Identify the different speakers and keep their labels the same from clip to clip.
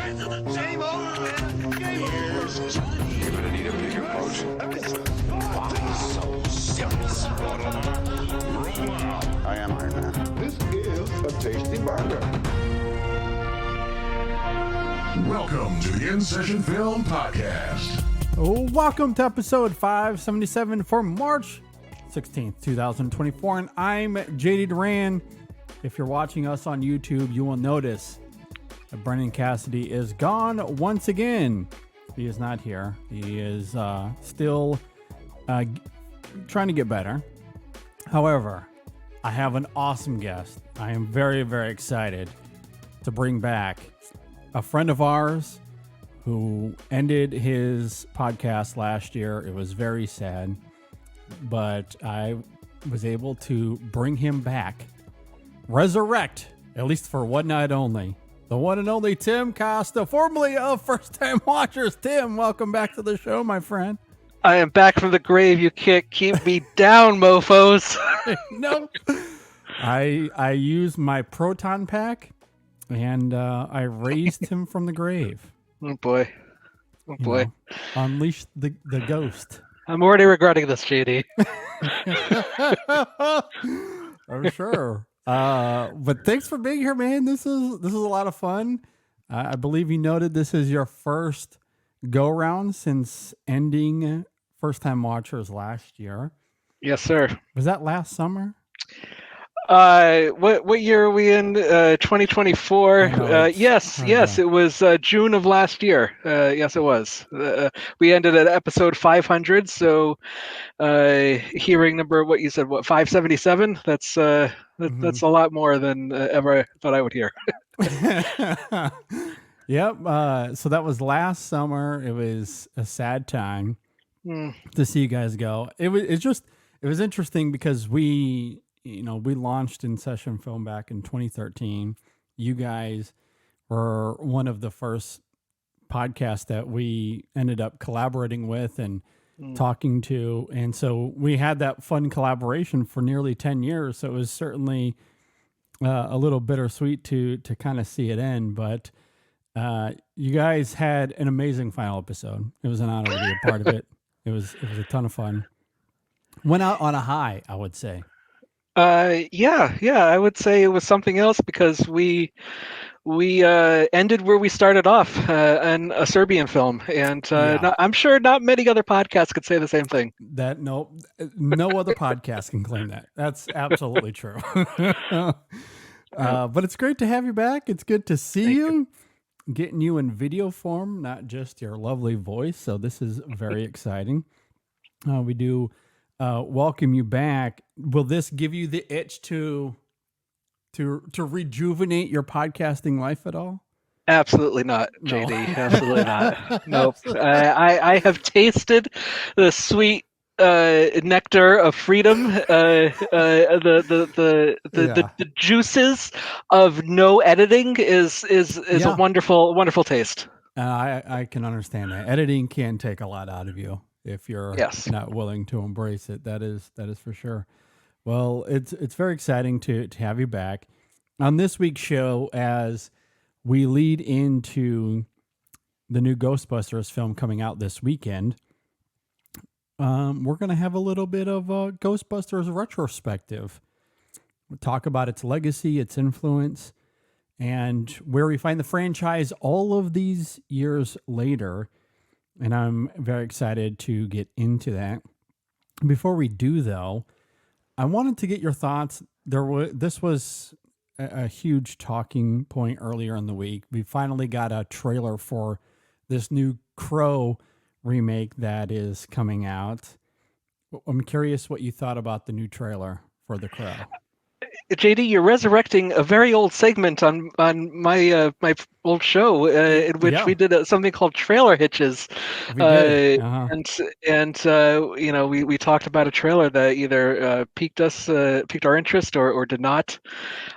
Speaker 1: Game over, man. Game over.
Speaker 2: You're gonna need a bigger boat.
Speaker 1: So serious.
Speaker 3: I am Iron Man.
Speaker 4: This is a tasty burger.
Speaker 5: Welcome to the InSession Film Podcast.
Speaker 6: Welcome to episode 577 for March 16th, 2024. And I'm JD Duran. If you're watching us on YouTube, you will notice that Brennan Cassidy is gone once again. He is not here. He is still trying to get better. However, I have an awesome guest. I am very, very excited to bring back a friend of ours who ended his podcast last year. It was very sad, but I was able to bring him back, resurrect, at least for one night only, the one and only Tim Costa, formerly of First Time Watchers. Tim, welcome back to the show, my friend.
Speaker 7: I am back from the grave. You can't keep me down, mofos.
Speaker 6: No, I used my proton pack and I raised him from the grave.
Speaker 7: Oh boy. Oh boy.
Speaker 6: You know, unleash the ghost.
Speaker 7: I'm already regretting this, JD.
Speaker 6: I'm sure. But thanks for being here, man. This is a lot of fun. I believe you noted this is your first go round since ending First Time Watchers last year.
Speaker 7: Yes, sir.
Speaker 6: Was that last summer?
Speaker 7: What year are we in? 2024. Yes, it was June of last year. Yes, it was. We ended at episode 500. So, hearing number, what you said, 577. That's a lot more than ever I thought I would hear.
Speaker 6: Yep. So that was last summer. It was a sad time to see you guys go. It was interesting because we launched InSession Film back in 2013. You guys were one of the first podcasts that we ended up collaborating with and talking to. And so we had that fun collaboration for nearly 10 years. So it was certainly a little bittersweet to kind of see it end. But you guys had an amazing final episode. It was an honor to be a part of it. It was a ton of fun. Went out on a high, I would say.
Speaker 7: Yeah, I would say it was something else because we ended where we started off, in a Serbian film, and I'm sure not many other podcasts could say the same thing.
Speaker 6: No other podcast can claim that. That's absolutely true. But it's great to have you back. It's good to see you. Getting you in video form, not just your lovely voice. So this is very exciting. We do welcome you back. Will this give you the itch to rejuvenate your podcasting life at all?
Speaker 7: Absolutely not, JD. No. Absolutely not. Nope. I have tasted the sweet nectar of freedom, the juices of no editing is a wonderful taste.
Speaker 6: I can understand that. Editing can take a lot out of you if you're not willing to embrace it. That is for sure. Well, it's very exciting to have you back on this week's show as we lead into the new Ghostbusters film coming out this weekend. We're going to have a little bit of a Ghostbusters retrospective. We'll talk about its legacy, its influence, and where we find the franchise all of these years later. And I'm very excited to get into that. Before we do, though, I wanted to get your thoughts. This was a huge talking point earlier in the week. We finally got a trailer for this new Crow remake that is coming out. I'm curious what you thought about the new trailer for The Crow.
Speaker 7: JD, you're resurrecting a very old segment on my my old show in which we did something called Trailer Hitches, and we talked about a trailer that either piqued our interest or did not.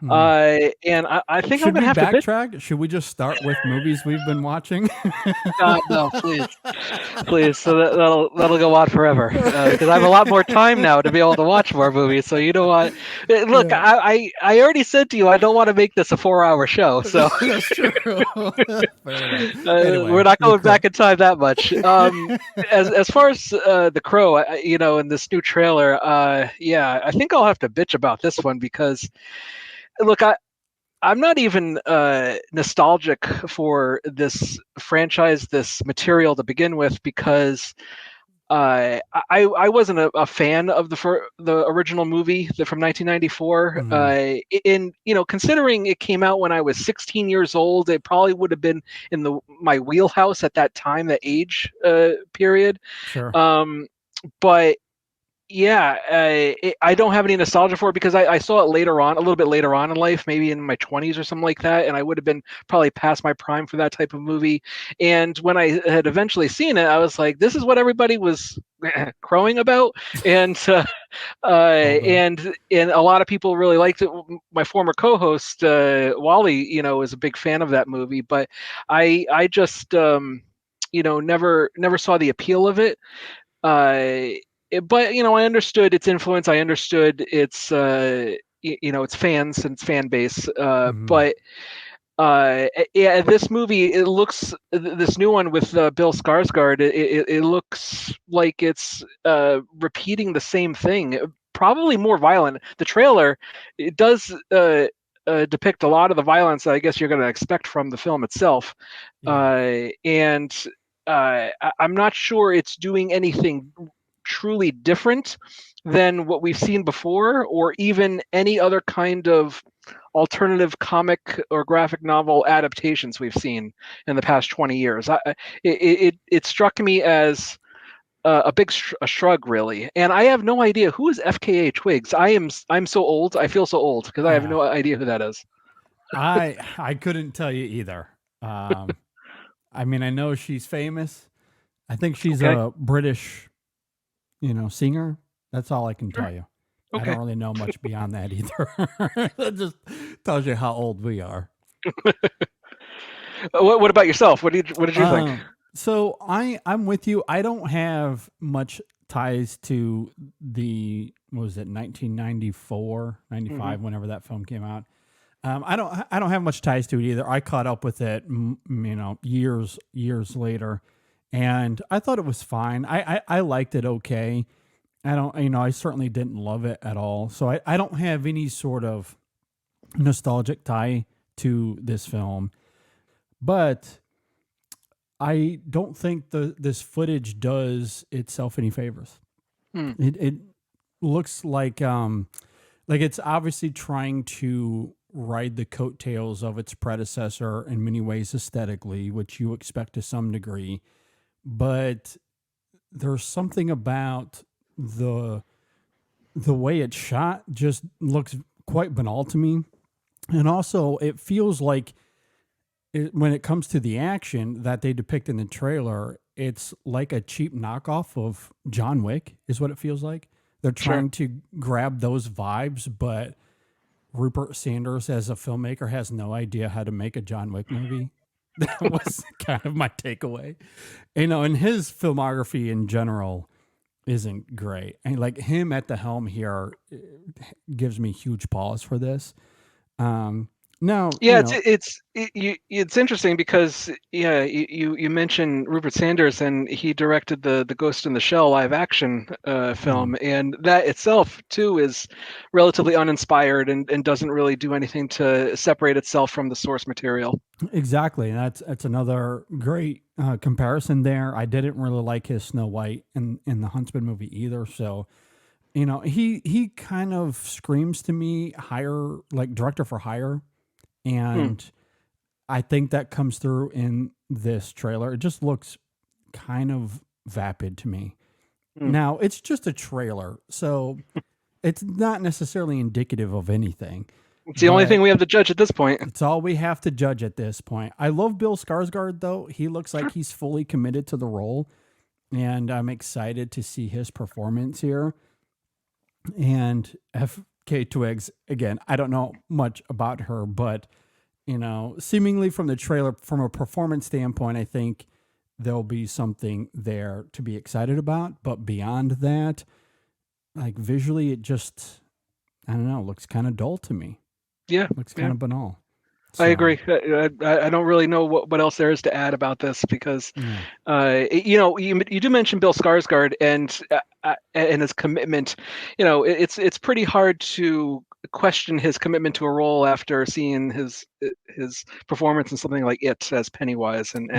Speaker 7: And I think I'm gonna have to
Speaker 6: backtrack. Should we just start with movies we've been watching?
Speaker 7: No, please. So that'll go on forever because I have a lot more time now to be able to watch more movies. So you know what? Look, I already said to you I don't want to make this a 4-hour show. So
Speaker 6: that's true. Anyway,
Speaker 7: we're not going back in time that much. As far as the Crow, in this new trailer, I think I'll have to bitch about this one because, look, I'm not even nostalgic for this franchise, this material to begin with, because I wasn't a fan of the original movie from 1994. Considering it came out when I was 16 years old, it probably would have been in my wheelhouse at that time, the age period.
Speaker 6: Sure.
Speaker 7: But yeah, I don't have any nostalgia for it because I saw it later on, a little bit later on in life, maybe in my 20s or something like that, and I would have been probably past my prime for that type of movie. And when I had eventually seen it, I was like, this is what everybody was crowing about, and and a lot of people really liked it. My former co-host Wally, was a big fan of that movie, but I just never saw the appeal of it. But I understood its influence. I understood its its fans and its fan base. But this movie, it looks, this new one with Bill Skarsgård, it looks like it's repeating the same thing, probably more violent. The trailer, it does depict a lot of the violence that I guess you're going to expect from the film itself. And I'm not sure it's doing anything truly different than what we've seen before, or even any other kind of alternative comic or graphic novel adaptations we've seen in the past 20 years. It struck me as a big shrug, really, and I have no idea who is FKA Twigs. I'm so old. I feel so old because I have no idea who that is.
Speaker 6: I couldn't tell you either. I mean, I know she's famous. I think she's a British singer. That's all I can tell you. I don't really know much beyond that either. That just tells you how old we are.
Speaker 7: What about yourself? What did you think?
Speaker 6: So I'm with you. I don't have much ties to the, what was it, 1994, 95, whenever that film came out. I don't have much ties to it either. I caught up with it, years later, and I thought it was fine. I liked it okay. I certainly didn't love it at all. So I don't have any sort of nostalgic tie to this film, but I don't think this footage does itself any favors. It looks like it's obviously trying to ride the coattails of its predecessor in many ways aesthetically, which you expect to some degree, but there's something about the way it's shot just looks quite banal to me. And also it feels like when it comes to the action that they depict in the trailer, it's like a cheap knockoff of John Wick is what it feels like. They're trying to grab those vibes, but Rupert Sanders as a filmmaker has no idea how to make a John Wick movie. That was kind of my takeaway. And his filmography in general isn't great. And like him at the helm here gives me huge pause for this.
Speaker 7: It's interesting because you mentioned Rupert Sanders, and he directed the Ghost in the Shell live action film, and that itself too is relatively uninspired and doesn't really do anything to separate itself from the source material.
Speaker 6: Exactly, and that's another great comparison there. I didn't really like his Snow White in the Huntsman movie either, so. He kind of screams to me director for hire. And I think that comes through in this trailer. It just looks kind of vapid to me. Now, it's just a trailer, so it's not necessarily indicative of anything.
Speaker 7: It's the only thing we have to judge at this point.
Speaker 6: It's all we have to judge at this point. I love Bill Skarsgård, though. He looks like he's fully committed to the role, and I'm excited to see his performance here. And FK Twigs, again, I don't know much about her, but, seemingly from the trailer, from a performance standpoint, I think there'll be something there to be excited about. But beyond that, like visually, it just, I don't know, looks kind of dull to me.
Speaker 7: Yeah.
Speaker 6: Looks kind of banal.
Speaker 7: I agree. I don't really know what else there is to add about this because, you do mention Bill Skarsgård and his commitment. It's pretty hard to question his commitment to a role after seeing his performance in something like It as Pennywise, and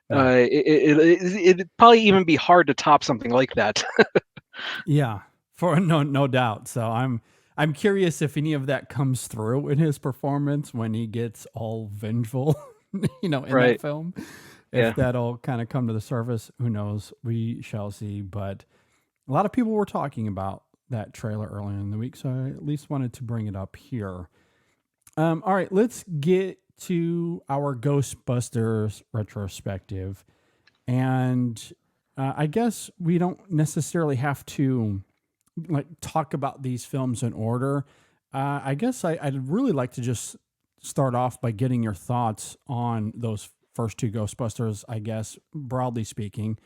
Speaker 7: it'd probably even be hard to top something like that.
Speaker 6: Yeah, for no doubt. So I'm curious if any of that comes through in his performance when he gets all vengeful, in that film. If that'll kind of come to the surface, who knows? We shall see. But a lot of people were talking about that trailer earlier in the week, so I at least wanted to bring it up here. All right, let's get to our Ghostbusters retrospective. And I guess we don't necessarily have to talk about these films in order. I guess I'd really like to just start off by getting your thoughts on those first two Ghostbusters, I guess, broadly speaking.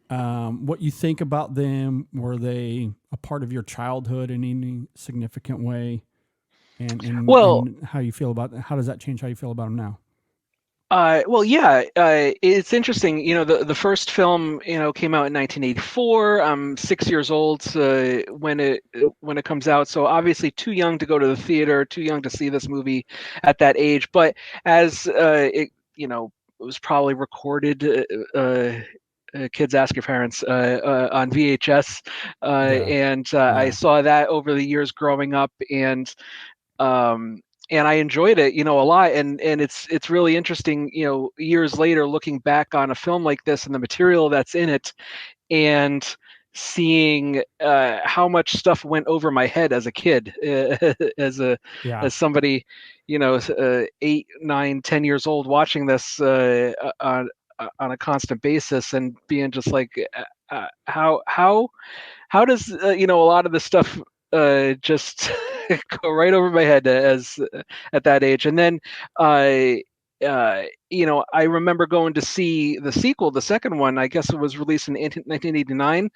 Speaker 6: What you think about them? Were they a part of your childhood in any significant way? And how you feel about how does that change how you feel about them now?
Speaker 7: It's interesting. The first film, came out in 1984. I'm 6 years old when it comes out. So obviously too young to go to the theater, too young to see this movie at that age. But as it was probably recorded. Kids ask your parents on VHS, and I saw that over the years growing up, and I enjoyed it, a lot. And it's really interesting, years later, looking back on a film like this and the material that's in it, and seeing how much stuff went over my head as a kid, as somebody, 8, 9, 10 years old, watching this on a constant basis, and being just like, how does a lot of this stuff just go right over my head as at that age. And then I remember going to see the sequel, the second one. I guess it was released in 1989,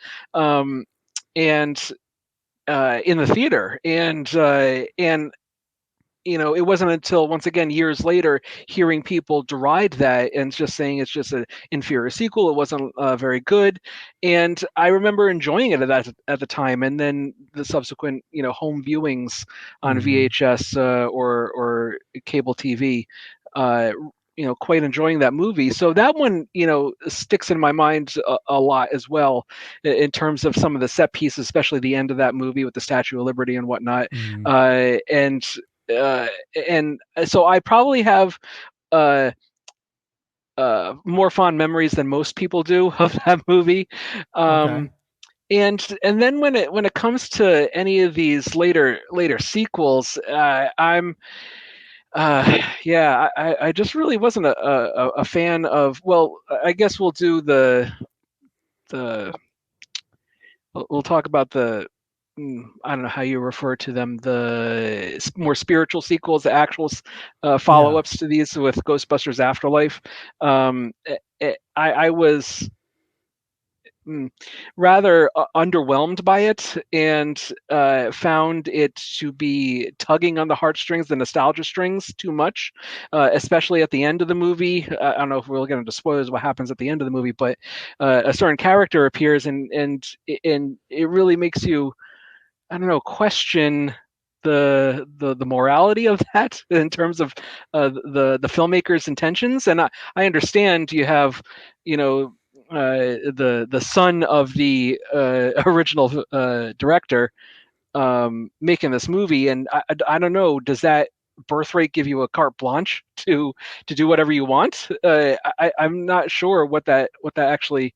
Speaker 7: and in the theater, and it wasn't until, once again, years later, hearing people deride that and just saying it's just an inferior sequel. It wasn't very good. And I remember enjoying it at the time. And then the subsequent, home viewings on VHS or cable TV, quite enjoying that movie. So that one, sticks in my mind a lot as well, in terms of some of the set pieces, especially the end of that movie with the Statue of Liberty and whatnot. And so I probably have more fond memories than most people do of that movie. And then when it comes to any of these later sequels, I just really wasn't a fan of. Well, I guess we'll do we'll talk about I don't know how you refer to them, the more spiritual sequels, the actual follow-ups to these, with Ghostbusters Afterlife. I was rather underwhelmed by it, and found it to be tugging on the heartstrings, the nostalgia strings, too much, especially at the end of the movie. I don't know if we're going to spoil what happens at the end of the movie, but a certain character appears, and it really makes you, I don't know, question the morality of that in terms of the filmmaker's intentions. And I understand you have, the son of the original director making this movie, and I don't know, does that birthright give you a carte blanche to do whatever you want? I'm not sure what that actually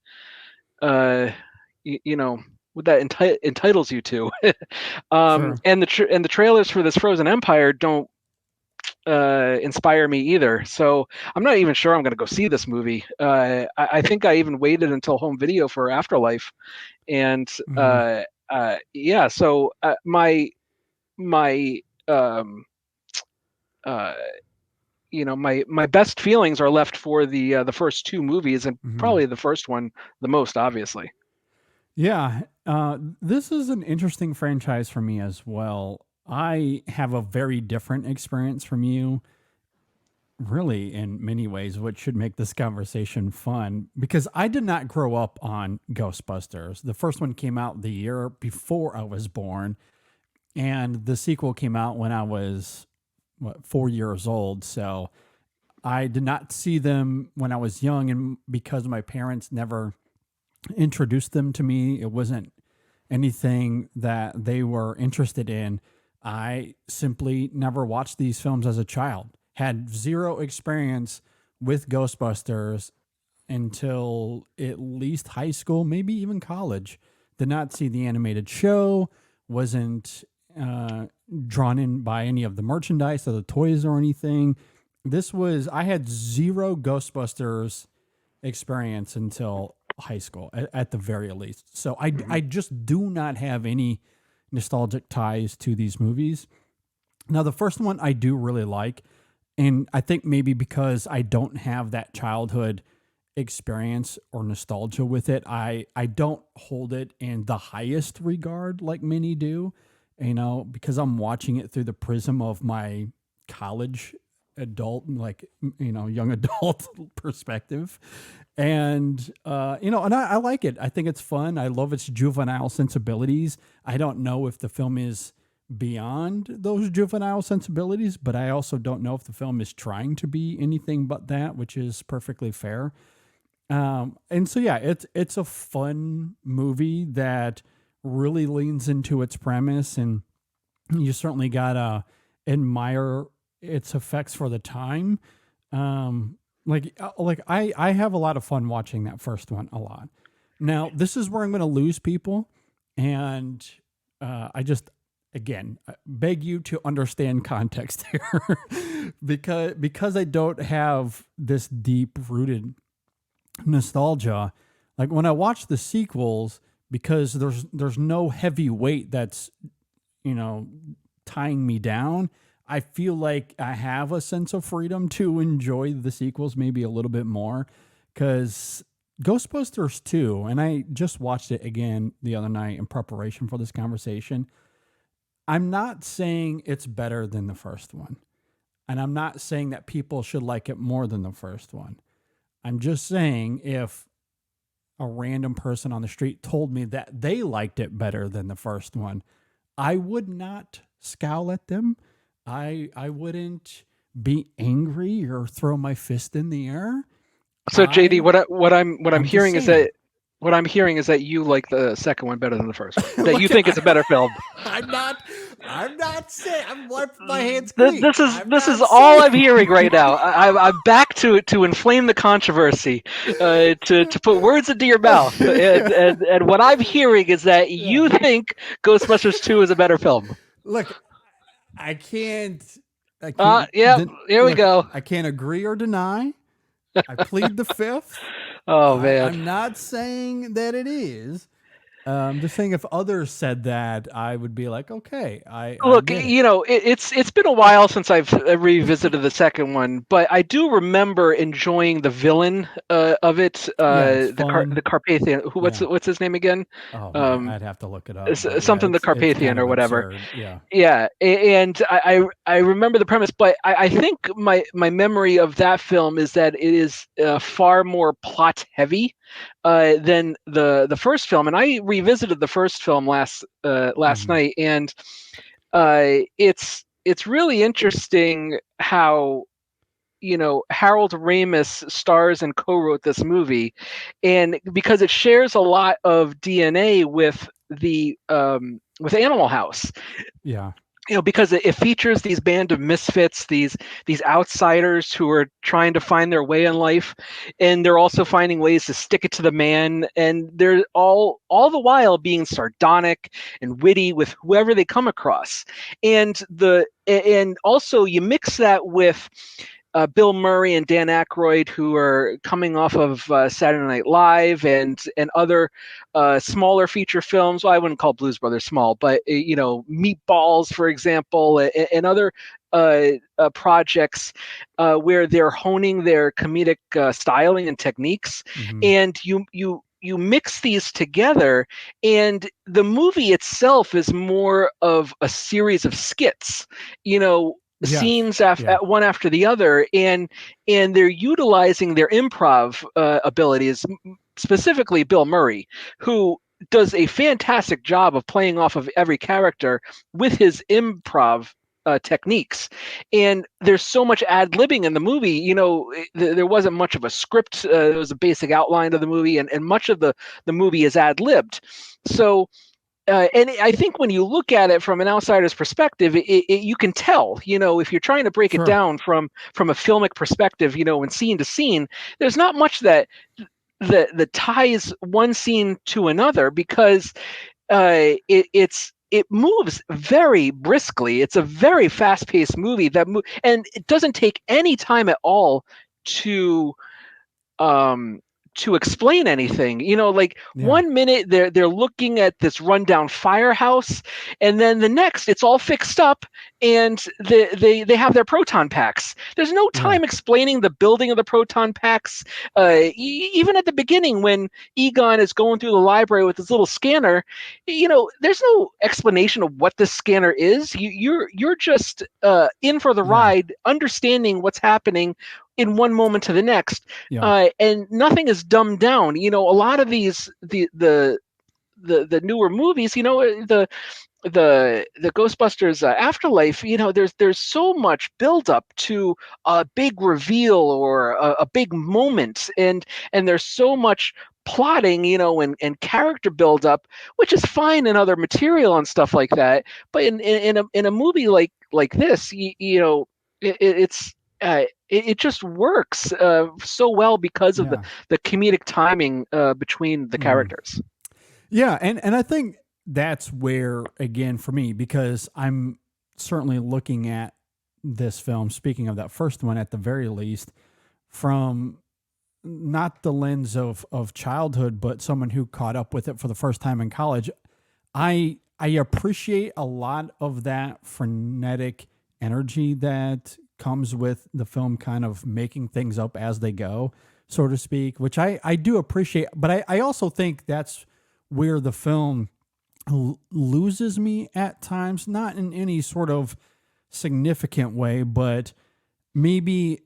Speaker 7: what that entitles you to. Sure. And the trailers for this Frozen Empire don't inspire me either. So I'm not even sure I'm going to go see this movie. I think I even waited until home video for Afterlife, and So my my best feelings are left for the first two movies, and probably the first one the most, obviously.
Speaker 6: Yeah, this is an interesting franchise for me as well. I have a very different experience from you. really in many ways what should make this conversation fun, because I did not grow up on Ghostbusters. The first one came out the year before I was born, and the sequel came out when I was 4 years old. So I did not see them when I was young, and because my parents never introduced them to me, it wasn't anything that they were interested in. I simply never watched these films as a child. Had zero experience with Ghostbusters until at least high school, maybe even college. Did not see the animated show, wasn't drawn in by any of the merchandise or the toys or anything. I had zero Ghostbusters experience until high school at the very least. So I just do not have any nostalgic ties to these movies. Now, the first one I do really like. And I think maybe because I don't have that childhood experience or nostalgia with it, I don't hold it in the highest regard like many do, because I'm watching it through the prism of my college adult, young adult perspective. And, and I like it. I think it's fun. I love its juvenile sensibilities. I don't know if the film is beyond those juvenile sensibilities, but I also don't know if the film is trying to be anything but that, which is perfectly fair. And so, yeah, it's a fun movie that really leans into its premise, and you certainly gotta admire its effects for the time. I have a lot of fun watching that first one a lot. Now, this is where I'm going to lose people, and Again, I beg you to understand context here, because I don't have this deep-rooted nostalgia. Like when I watch the sequels, because there's no heavy weight that's tying me down, I feel like I have a sense of freedom to enjoy the sequels maybe a little bit more. Because Ghostbusters 2, and I just watched it again the other night in preparation for this conversation. I'm not saying it's better than the first one. And I'm not saying that people should like it more than the first one. I'm just saying if a random person on the street told me that they liked it better than the first one, I would not scowl at them. I wouldn't be angry or throw my fist in the air.
Speaker 7: So JD, what I'm hearing is that what I'm hearing is that you like the second one better than the first one. That you think it's a better film.
Speaker 6: I'm not saying. I'm wiping my hands clean.
Speaker 7: This is all I'm hearing right now. I'm back to inflame the controversy, to put words into your mouth. And what I'm hearing is that you think Ghostbusters 2 is a better film.
Speaker 6: Look, I can't.
Speaker 7: Here we go.
Speaker 6: I can't agree or deny. I plead the fifth.
Speaker 7: Oh man!
Speaker 6: I'm not saying that it is. I'm just saying if others said that, I would be like, okay.
Speaker 7: Look, it's been a while since I've revisited the second one, but I do remember enjoying the villain of it, the Carpathian. What's his name again?
Speaker 6: I'd have to look it up.
Speaker 7: Something the Carpathian or whatever.
Speaker 6: Absurd.
Speaker 7: Yeah, and I remember the premise, but I think my memory of that film is that it is far more plot heavy than the first film, and I revisited the first film last night, and it's really interesting how Harold Ramis stars and co-wrote this movie, and because it shares a lot of DNA with the with Animal House.
Speaker 6: Yeah.
Speaker 7: Because it features these band of misfits, these outsiders who are trying to find their way in life, and they're also finding ways to stick it to the man, and they're all the while being sardonic and witty with whoever they come across, and also you mix that with Bill Murray and Dan Aykroyd, who are coming off of Saturday Night Live and other smaller feature films. Well, I wouldn't call Blues Brothers small, but Meatballs, for example, and other projects where they're honing their comedic styling and techniques. Mm-hmm. And you mix these together, and the movie itself is more of a series of skits. scenes one after the other, and they're utilizing their improv abilities, specifically Bill Murray, who does a fantastic job of playing off of every character with his improv techniques. And there's so much ad-libbing in the movie. There wasn't much of a script. There was a basic outline of the movie, and much of the movie is ad-libbed. So and I think when you look at it from an outsider's perspective, you can tell, if you're trying to break it down from a filmic perspective, and scene to scene, there's not much that ties one scene to another, because it moves very briskly. It's a very fast-paced movie and it doesn't take any time at all to explain anything. 1 minute they're looking at this rundown firehouse, and then the next it's all fixed up and they have their proton packs. There's no time explaining the building of the proton packs. Even at the beginning, when Egon is going through the library with his little scanner, there's no explanation of what this scanner is. You're just in for the ride, understanding what's happening in one moment to the next, and nothing is dumbed down. A lot of these the newer movies, the Ghostbusters Afterlife, there's so much buildup to a big reveal or a big moment, and there's so much plotting, and character buildup, which is fine in other material and stuff like that. But in a movie like this, it just works so well because of the comedic timing between the characters.
Speaker 6: Yeah, and I think that's where, again, for me, because I'm certainly looking at this film, speaking of that first one at the very least, from not the lens of childhood, but someone who caught up with it for the first time in college. I appreciate a lot of that frenetic energy that comes with the film, kind of making things up as they go, so to speak, which I do appreciate. But I also think that's where the film loses me at times, not in any sort of significant way, but maybe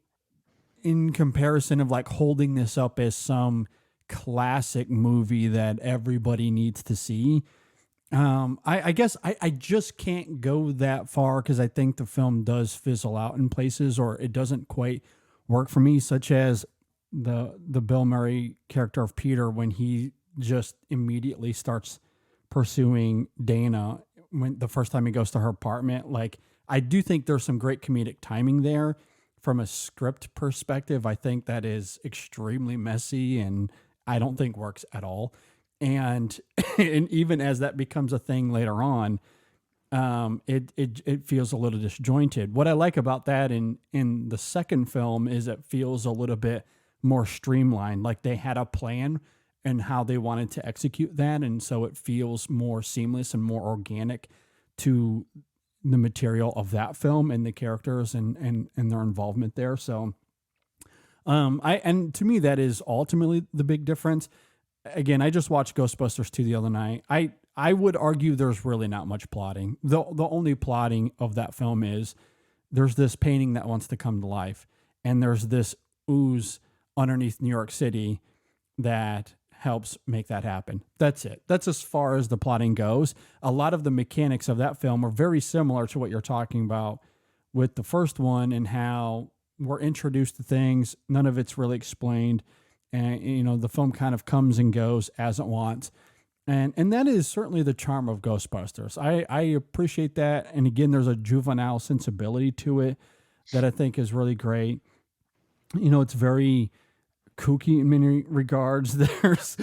Speaker 6: in comparison of like holding this up as some classic movie that everybody needs to see. I guess I just can't go that far, because I think the film does fizzle out in places, or it doesn't quite work for me, such as the Bill Murray character of Peter, when he just immediately starts pursuing Dana when the first time he goes to her apartment. Like, I do think there's some great comedic timing there. From a script perspective, I think that is extremely messy and I don't think works at all. And even as that becomes a thing later on, it feels a little disjointed. What I like about that in the second film is it feels a little bit more streamlined, like they had a plan and how they wanted to execute that, and so it feels more seamless and more organic to the material of that film and the characters and their involvement there. So and to me, that is ultimately the big difference. Again, I just watched Ghostbusters 2 the other night. I would argue there's really not much plotting. The only plotting of that film is there's this painting that wants to come to life, and there's this ooze underneath New York City that helps make that happen. That's it. That's as far as the plotting goes. A lot of the mechanics of that film are very similar to what you're talking about with the first one, and how we're introduced to things. None of it's really explained. And, the film kind of comes and goes as it wants. And that is certainly the charm of Ghostbusters. I appreciate that. And again, there's a juvenile sensibility to it that I think is really great. It's very kooky in many regards. There's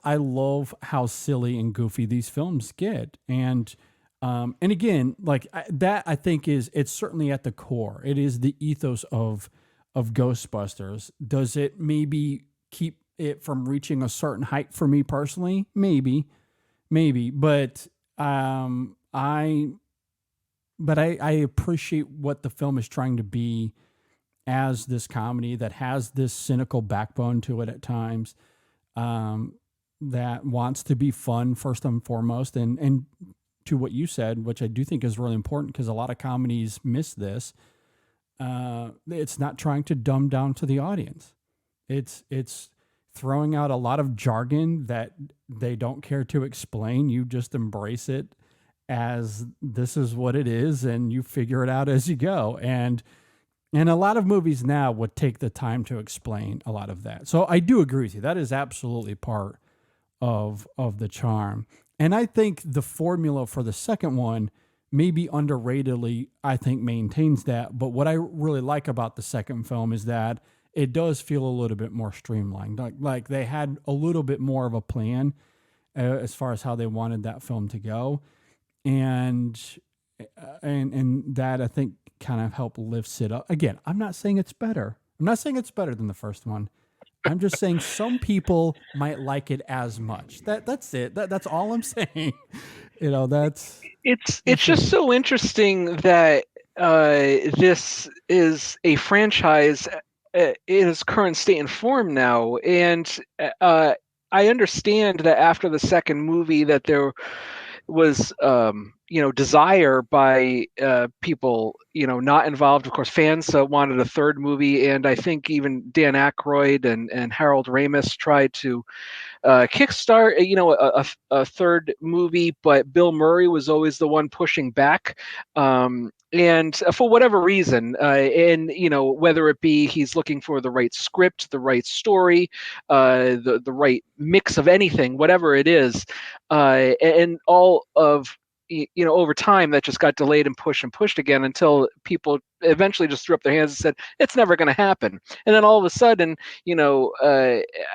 Speaker 6: I love how silly and goofy these films get. And again, that I think it's certainly at the core. It is the ethos of Ghostbusters. Does it maybe keep it from reaching a certain height for me personally? Maybe, but I appreciate what the film is trying to be as this comedy that has this cynical backbone to it at times, that wants to be fun first and foremost, and to what you said, which I do think is really important because a lot of comedies miss this. It's not trying to dumb down to the audience. It's throwing out a lot of jargon that they don't care to explain. You just embrace it as this is what it is, and you figure it out as you go. And a lot of movies now would take the time to explain a lot of that. So I do agree with you. That is absolutely part of the charm. And I think the formula for the second one maybe underratedly, I think, maintains that. But what I really like about the second film is that it does feel a little bit more streamlined. Like they had a little bit more of a plan as far as how they wanted that film to go. And that I think kind of helped lifts it up. Again, I'm not saying it's better. I'm not saying it's better than the first one. I'm just saying some people might like it as much. That's it. That's all I'm saying.
Speaker 7: It's just so interesting that this is a franchise in its current state and form now, and I understand that after the second movie that there was desire by people not involved. Of course, fans wanted a third movie, and I think even Dan Aykroyd and Harold Ramis tried to kickstart a third movie, but Bill Murray was always the one pushing back. And for whatever reason, and whether it be he's looking for the right script, the right story, the right mix of anything, whatever it is, and all of over time that just got delayed and pushed again until people eventually just threw up their hands and said it's never going to happen. And then all of a sudden,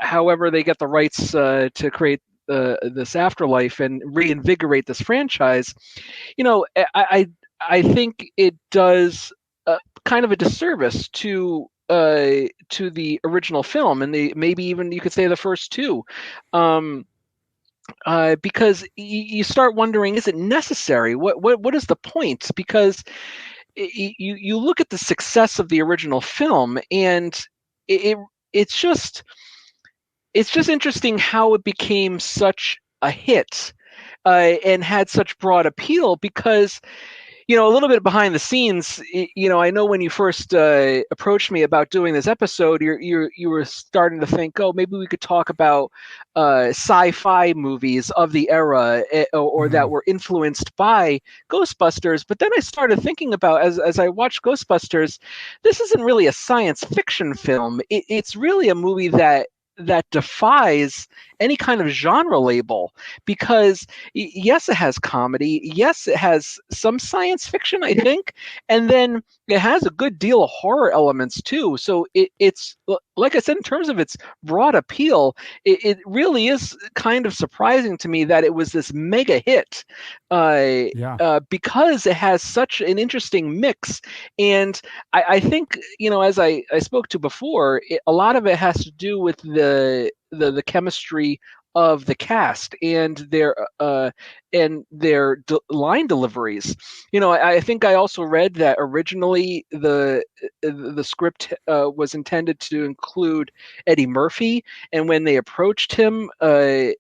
Speaker 7: however they get the rights to create this afterlife and reinvigorate this franchise, I think it does kind of a disservice to the original film, and maybe even you could say the first two, because you start wondering, is it necessary? What is the point? Because you look at the success of the original film, and it's just interesting how it became such a hit and had such broad appeal because. A little bit behind the scenes, I know when you first approached me about doing this episode, you were starting to think, oh, maybe we could talk about sci-fi movies of the era or that were influenced by Ghostbusters. But then I started thinking about, as I watched Ghostbusters, this isn't really a science fiction film. It's really a movie that defies any kind of genre label because yes, it has comedy. Yes, it has some science fiction, I think. And then it has a good deal of horror elements too. So it's like I said, in terms of its broad appeal, it really is kind of surprising to me that it was this mega hit because it has such an interesting mix. And I think, as I spoke to before, a lot of it has to do with the chemistry of the cast and their line deliveries. I think I also read that originally the script was intended to include Eddie Murphy, and when they approached him at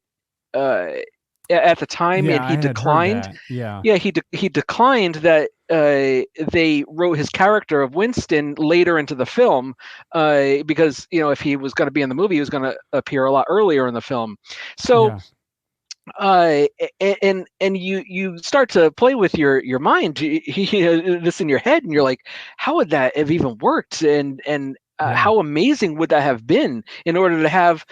Speaker 7: the time, and he declined. He declined that they wrote his character of Winston later into the film because if he was going to be in the movie, he was going to appear a lot earlier in the film. So. And you start to play with your mind, this in your head, and you're like, how would that have even worked? And how amazing would that have been in order to have.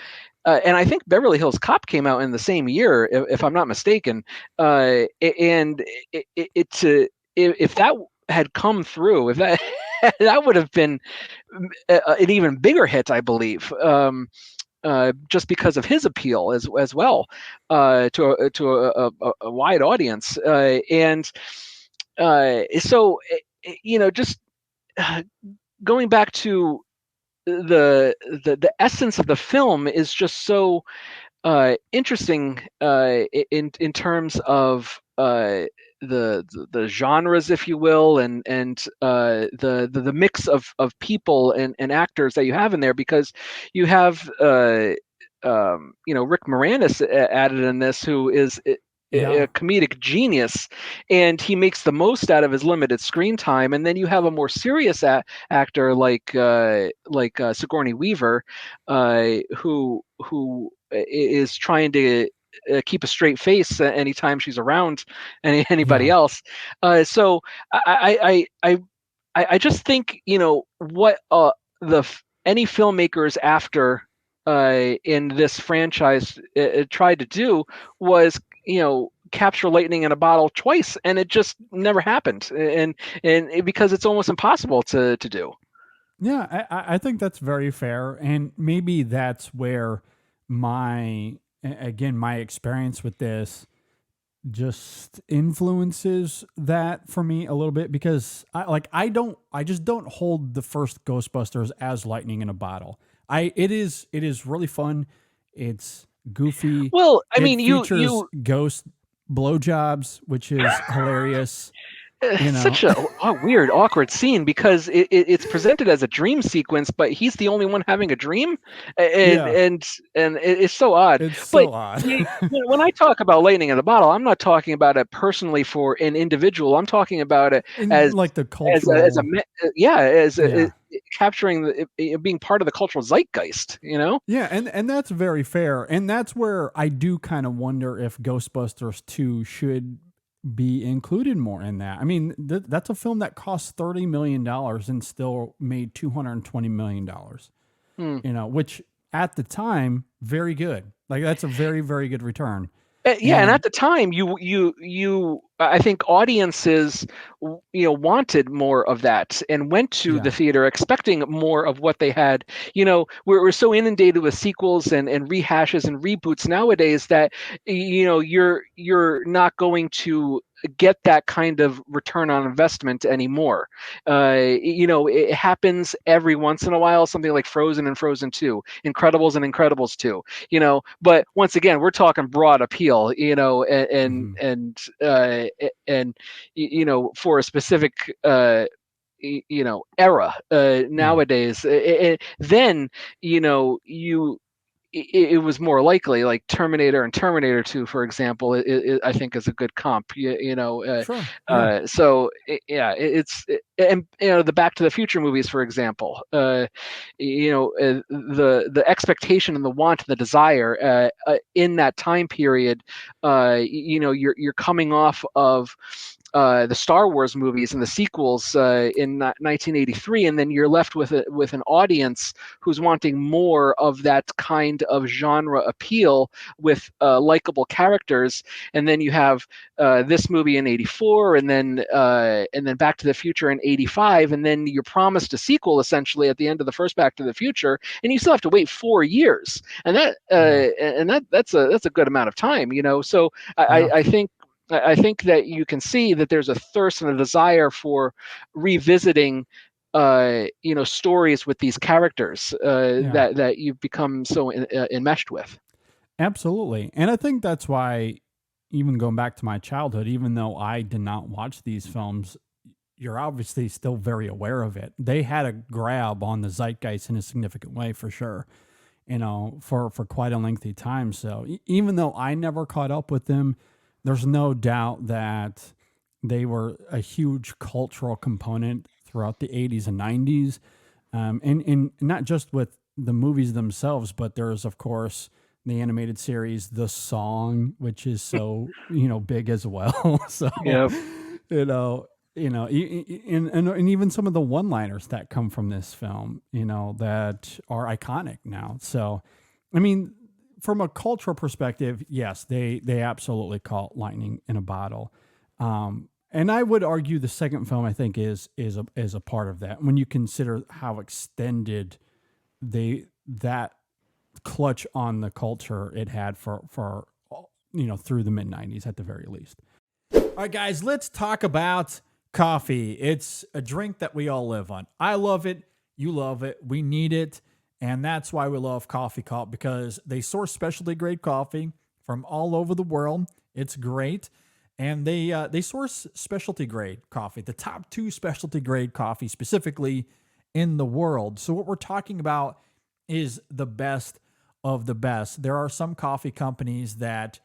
Speaker 7: And I think Beverly Hills Cop came out in the same year, if I'm not mistaken. And if that had come through, if that that would have been an even bigger hit, I believe. Just because of his appeal as well to a wide audience, so just going back to the essence of the film is just so interesting in terms of the genres, if you will, and the mix of people and actors that you have in there, because you have Rick Moranis added in this, who is a comedic genius, and he makes the most out of his limited screen time. And then you have a more serious actor like Sigourney Weaver, who is trying to keep a straight face anytime she's around anybody else. So I just think, what any filmmakers after in this franchise tried to do was, capture lightning in a bottle twice, and it just never happened, and because it's almost impossible to do.
Speaker 6: Yeah, I think that's very fair, and maybe that's where my experience with this just influences that for me a little bit, because I just don't hold the first Ghostbusters as lightning in a bottle. It is really fun. It's goofy.
Speaker 7: Well, I mean,
Speaker 6: features ghost blowjobs, which is hilarious.
Speaker 7: Such a weird, awkward scene, because it's presented as a dream sequence, but he's the only one having a dream, and it's so odd.
Speaker 6: It's so odd.
Speaker 7: When I talk about lightning in a bottle, I'm not talking about it personally for an individual. I'm talking about it as
Speaker 6: like the cultural,
Speaker 7: capturing being part of the cultural zeitgeist.
Speaker 6: Yeah, and that's very fair, and that's where I do kind of wonder if Ghostbusters 2 should be included more in that. I mean, that's a film that cost $30 million and still made $220 million, which at the time, very good. Like, that's a very, very good return.
Speaker 7: And at the time, I think audiences, wanted more of that and went to the theater expecting more of what they had. We're so inundated with sequels and rehashes and reboots nowadays that, you're not going to get that kind of return on investment anymore. It happens every once in a while, something like Frozen and Frozen 2, Incredibles and Incredibles 2, but once again, we're talking broad appeal, and for a specific era nowadays. Then it was more likely, like Terminator and Terminator 2, for example, I think is a good comp.
Speaker 6: Sure.
Speaker 7: It's and the Back to the Future movies, for example. The expectation and the want and the desire in that time period. You're coming off of the Star Wars movies and the sequels in 1983, and then you're left with an audience who's wanting more of that kind of genre appeal with likable characters. And then you have this movie in '84, and then Back to the Future in '85, and then you're promised a sequel essentially at the end of the first Back to the Future, and you still have to wait 4 years, and that's a good amount of time. So I think that you can see that there's a thirst and a desire for revisiting, stories with these characters that you've become so enmeshed with.
Speaker 6: Absolutely. And I think that's why, even going back to my childhood, even though I did not watch these films, you're obviously still very aware of it. They had a grab on the zeitgeist in a significant way, for sure, for quite a lengthy time. So even though I never caught up with them, there's no doubt that they were a huge cultural component throughout the 80s and 90s. And not just with the movies themselves, but there's, of course, the animated series, The Song, which is so, big as well. So, and even some of the one-liners that come from this film, that are iconic now. So, I mean, from a cultural perspective, yes, they absolutely call lightning in a bottle. And I would argue the second film, I think, is a part of that, when you consider how extended that clutch on the culture it had for through the mid 90s at the very least. All right, guys, let's talk about coffee. It's a drink that we all live on. I love it. You love it. We need it. And that's why we love Coffee Cult, because they source specialty grade coffee from all over the world. It's great. And they source specialty grade coffee, the top 2 specialty grade coffee specifically in the world. So what we're talking about is the best of the best. There are some coffee companies that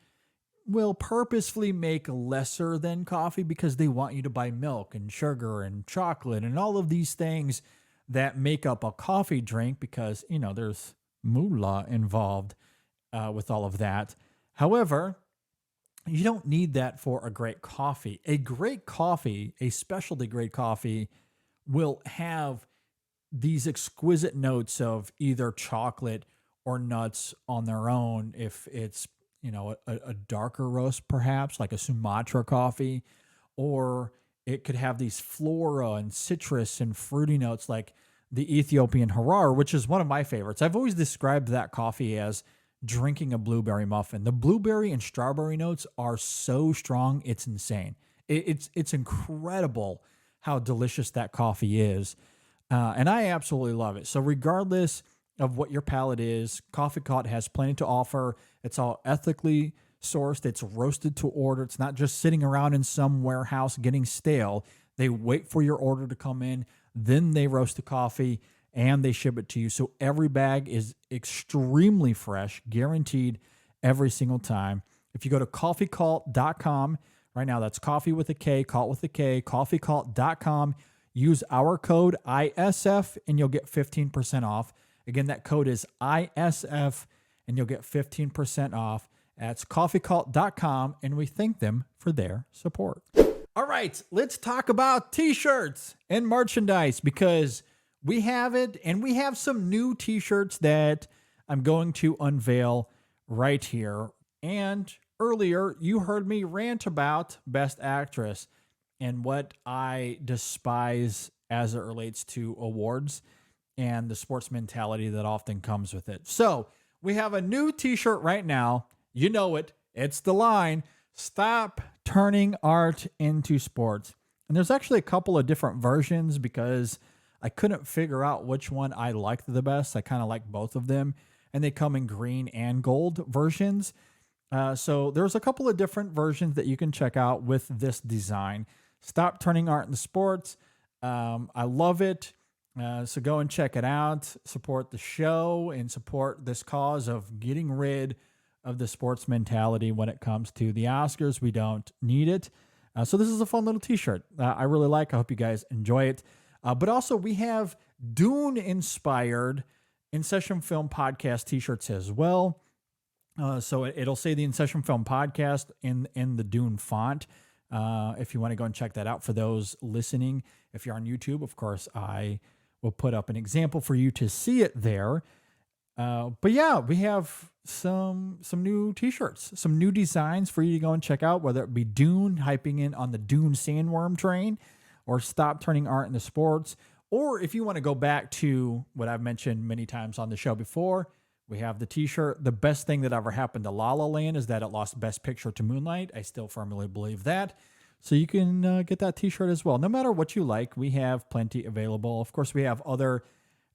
Speaker 3: will purposefully make lesser than coffee because they want you to buy milk and sugar and chocolate and all of these things that make up a coffee drink because, there's moolah involved with all of that. However, you don't need that for a great coffee. A great coffee, a specialty grade coffee, will have these exquisite notes of either chocolate or nuts on their own if it's a darker roast, perhaps like a Sumatra coffee, or it could have these flora and citrus and fruity notes like the Ethiopian Harar, which is one of my favorites. I've always described that coffee as drinking a blueberry muffin. The blueberry and strawberry notes are so strong, it's insane. It's incredible how delicious that coffee is. And I absolutely love it. So regardless of what your palate is, Coffee Cult has plenty to offer. It's all ethically sourced. It's roasted to order. It's not just sitting around in some warehouse getting stale. They wait for your order to come in, then they roast the coffee and they ship it to you. So every bag is extremely fresh, guaranteed every single time. If you go to coffeecult.com right now, that's coffee with a K, cult with a K, coffeecult.com, use our code ISF and you'll get 15% off. Again, that code is ISF and you'll get 15% off. That's coffeecult.com, and we thank them for their support. All right, let's talk about t-shirts and merchandise because we have it, and we have some new t-shirts that I'm going to unveil right here. And earlier, you heard me rant about Best Actress and what I despise as it relates to awards and the sports mentality that often comes with it. So we have a new t-shirt right now. You know it. It's the line, Stop Turning Art into Sports. And there's actually a couple of different versions because I couldn't figure out which one I liked the best. I kind of like both of them. And they come in green and gold versions. So there's a couple of different versions that you can check out with this design. Stop Turning Art into Sports. I love it. So go and check it out, support the show, and support this cause of getting rid of the sports mentality when it comes to the Oscars. We don't need it. So this is a fun little t-shirt I really like. I hope you guys enjoy it. But also we have Dune-inspired InSession Film Podcast t-shirts as well. So it'll say the InSession Film Podcast in the Dune font. If you want to go and check that out for those listening. If you're on YouTube, of course, I will put up an example for you to see it there. But yeah, we have some new t-shirts, some new designs for you to go and check out, whether it be Dune, hyping in on the Dune sandworm train, or Stop Turning Art into Sports. Or if you want to go back to what I've mentioned many times on the show before, we have the t-shirt. The best thing that ever happened to La La Land is that it lost Best Picture to Moonlight. I still firmly believe that. So you can get that t-shirt as well. No matter what you like, we have plenty available. Of course, we have other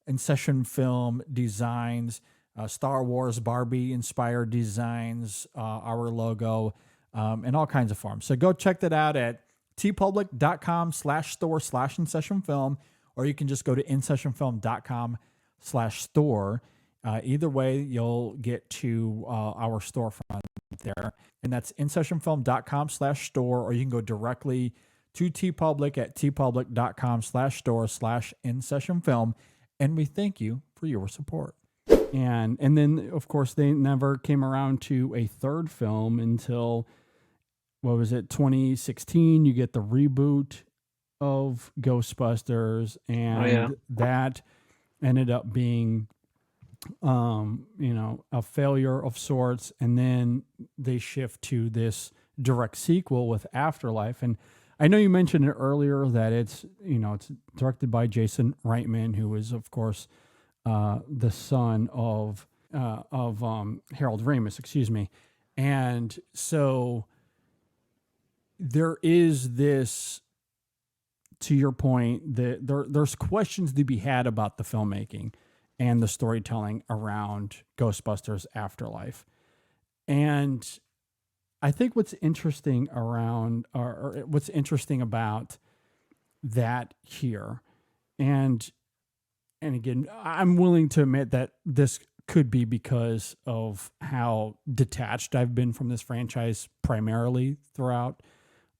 Speaker 3: InSession Film designs, Star Wars Barbie inspired designs, our logo, and all kinds of forms. So go check that out at tpublic.com/store/InSessionFilm, or you can just go to InSessionFilm.com/store. Either way, you'll get to our storefront there. And that's InSessionFilm.com/store, or you can go directly to TeePublic at tpublic.com/store/InSessionFilm. And we thank you for your support. And then, of course, they never came around to a third film until, 2016? You get the reboot of Ghostbusters, and that ended up being a failure of sorts. And then they shift to this direct sequel with Afterlife. And I know you mentioned it earlier that it's directed by Jason Reitman, who is, of course, the son of Harold Ramis, excuse me. And so there is this, to your point, that there's questions to be had about the filmmaking and the storytelling around Ghostbusters Afterlife. And I think what's interesting around, or what's interesting about that here, and again, I'm willing to admit that this
Speaker 6: could be because of how detached I've been from this franchise primarily throughout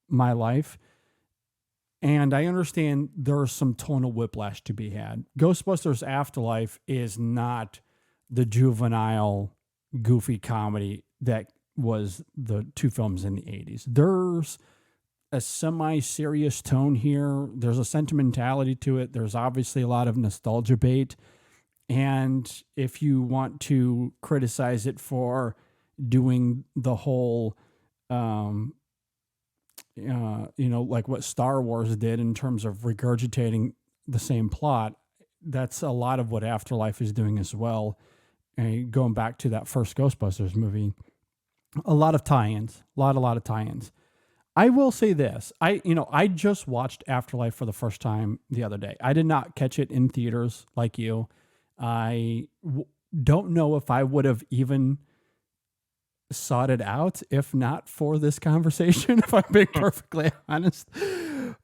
Speaker 6: my life. And I understand there's some tonal whiplash to be had. Ghostbusters Afterlife is not the juvenile, goofy comedy that was the two films in the 80s. There's a semi-serious tone here. There's a sentimentality to it. There's obviously a lot of nostalgia bait. And if you want to criticize it for doing the whole, like what Star Wars did in terms of regurgitating the same plot, that's a lot of what Afterlife is doing as well. And going back to that first Ghostbusters movie, a lot of tie-ins, a lot of tie-ins. I will say this. I just watched Afterlife for the first time the other day. I did not catch it in theaters like you. Don't know if I would have even sought it out if not for this conversation, if I'm being perfectly honest.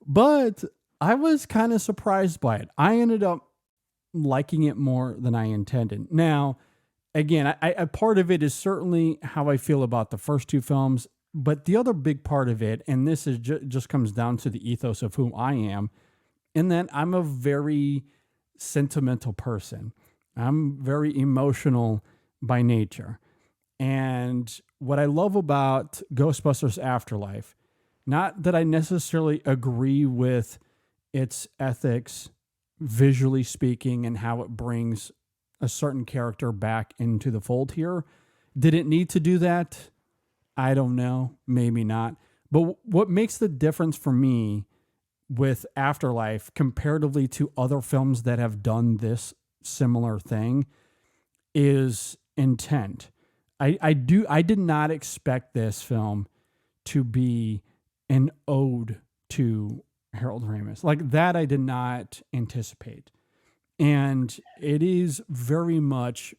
Speaker 6: But I was kind of surprised by it. I ended up liking it more than I intended. Now, again, I part of it is certainly how I feel about the first two films, but the other big part of it, and this is just comes down to the ethos of who I am, in that I'm a very sentimental person. I'm very emotional by nature. And what I love about Ghostbusters Afterlife, not that I necessarily agree with its ethics, visually speaking, and how it brings a certain character back into the fold here. Did it need to do that? I don't know. Maybe not. But what makes the difference for me with Afterlife comparatively to other films that have done this similar thing is intent. I did not expect this film to be an ode to Harold Ramis. Like that I did not anticipate. And it is very much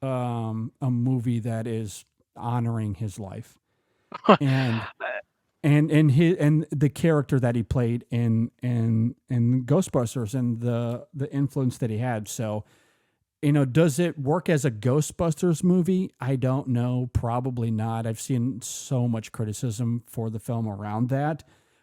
Speaker 6: a movie that is honoring his life. And the character that he played in Ghostbusters and the influence that he had. So, does it work as a Ghostbusters movie? I don't know. Probably not. I've seen so much criticism for the film around that,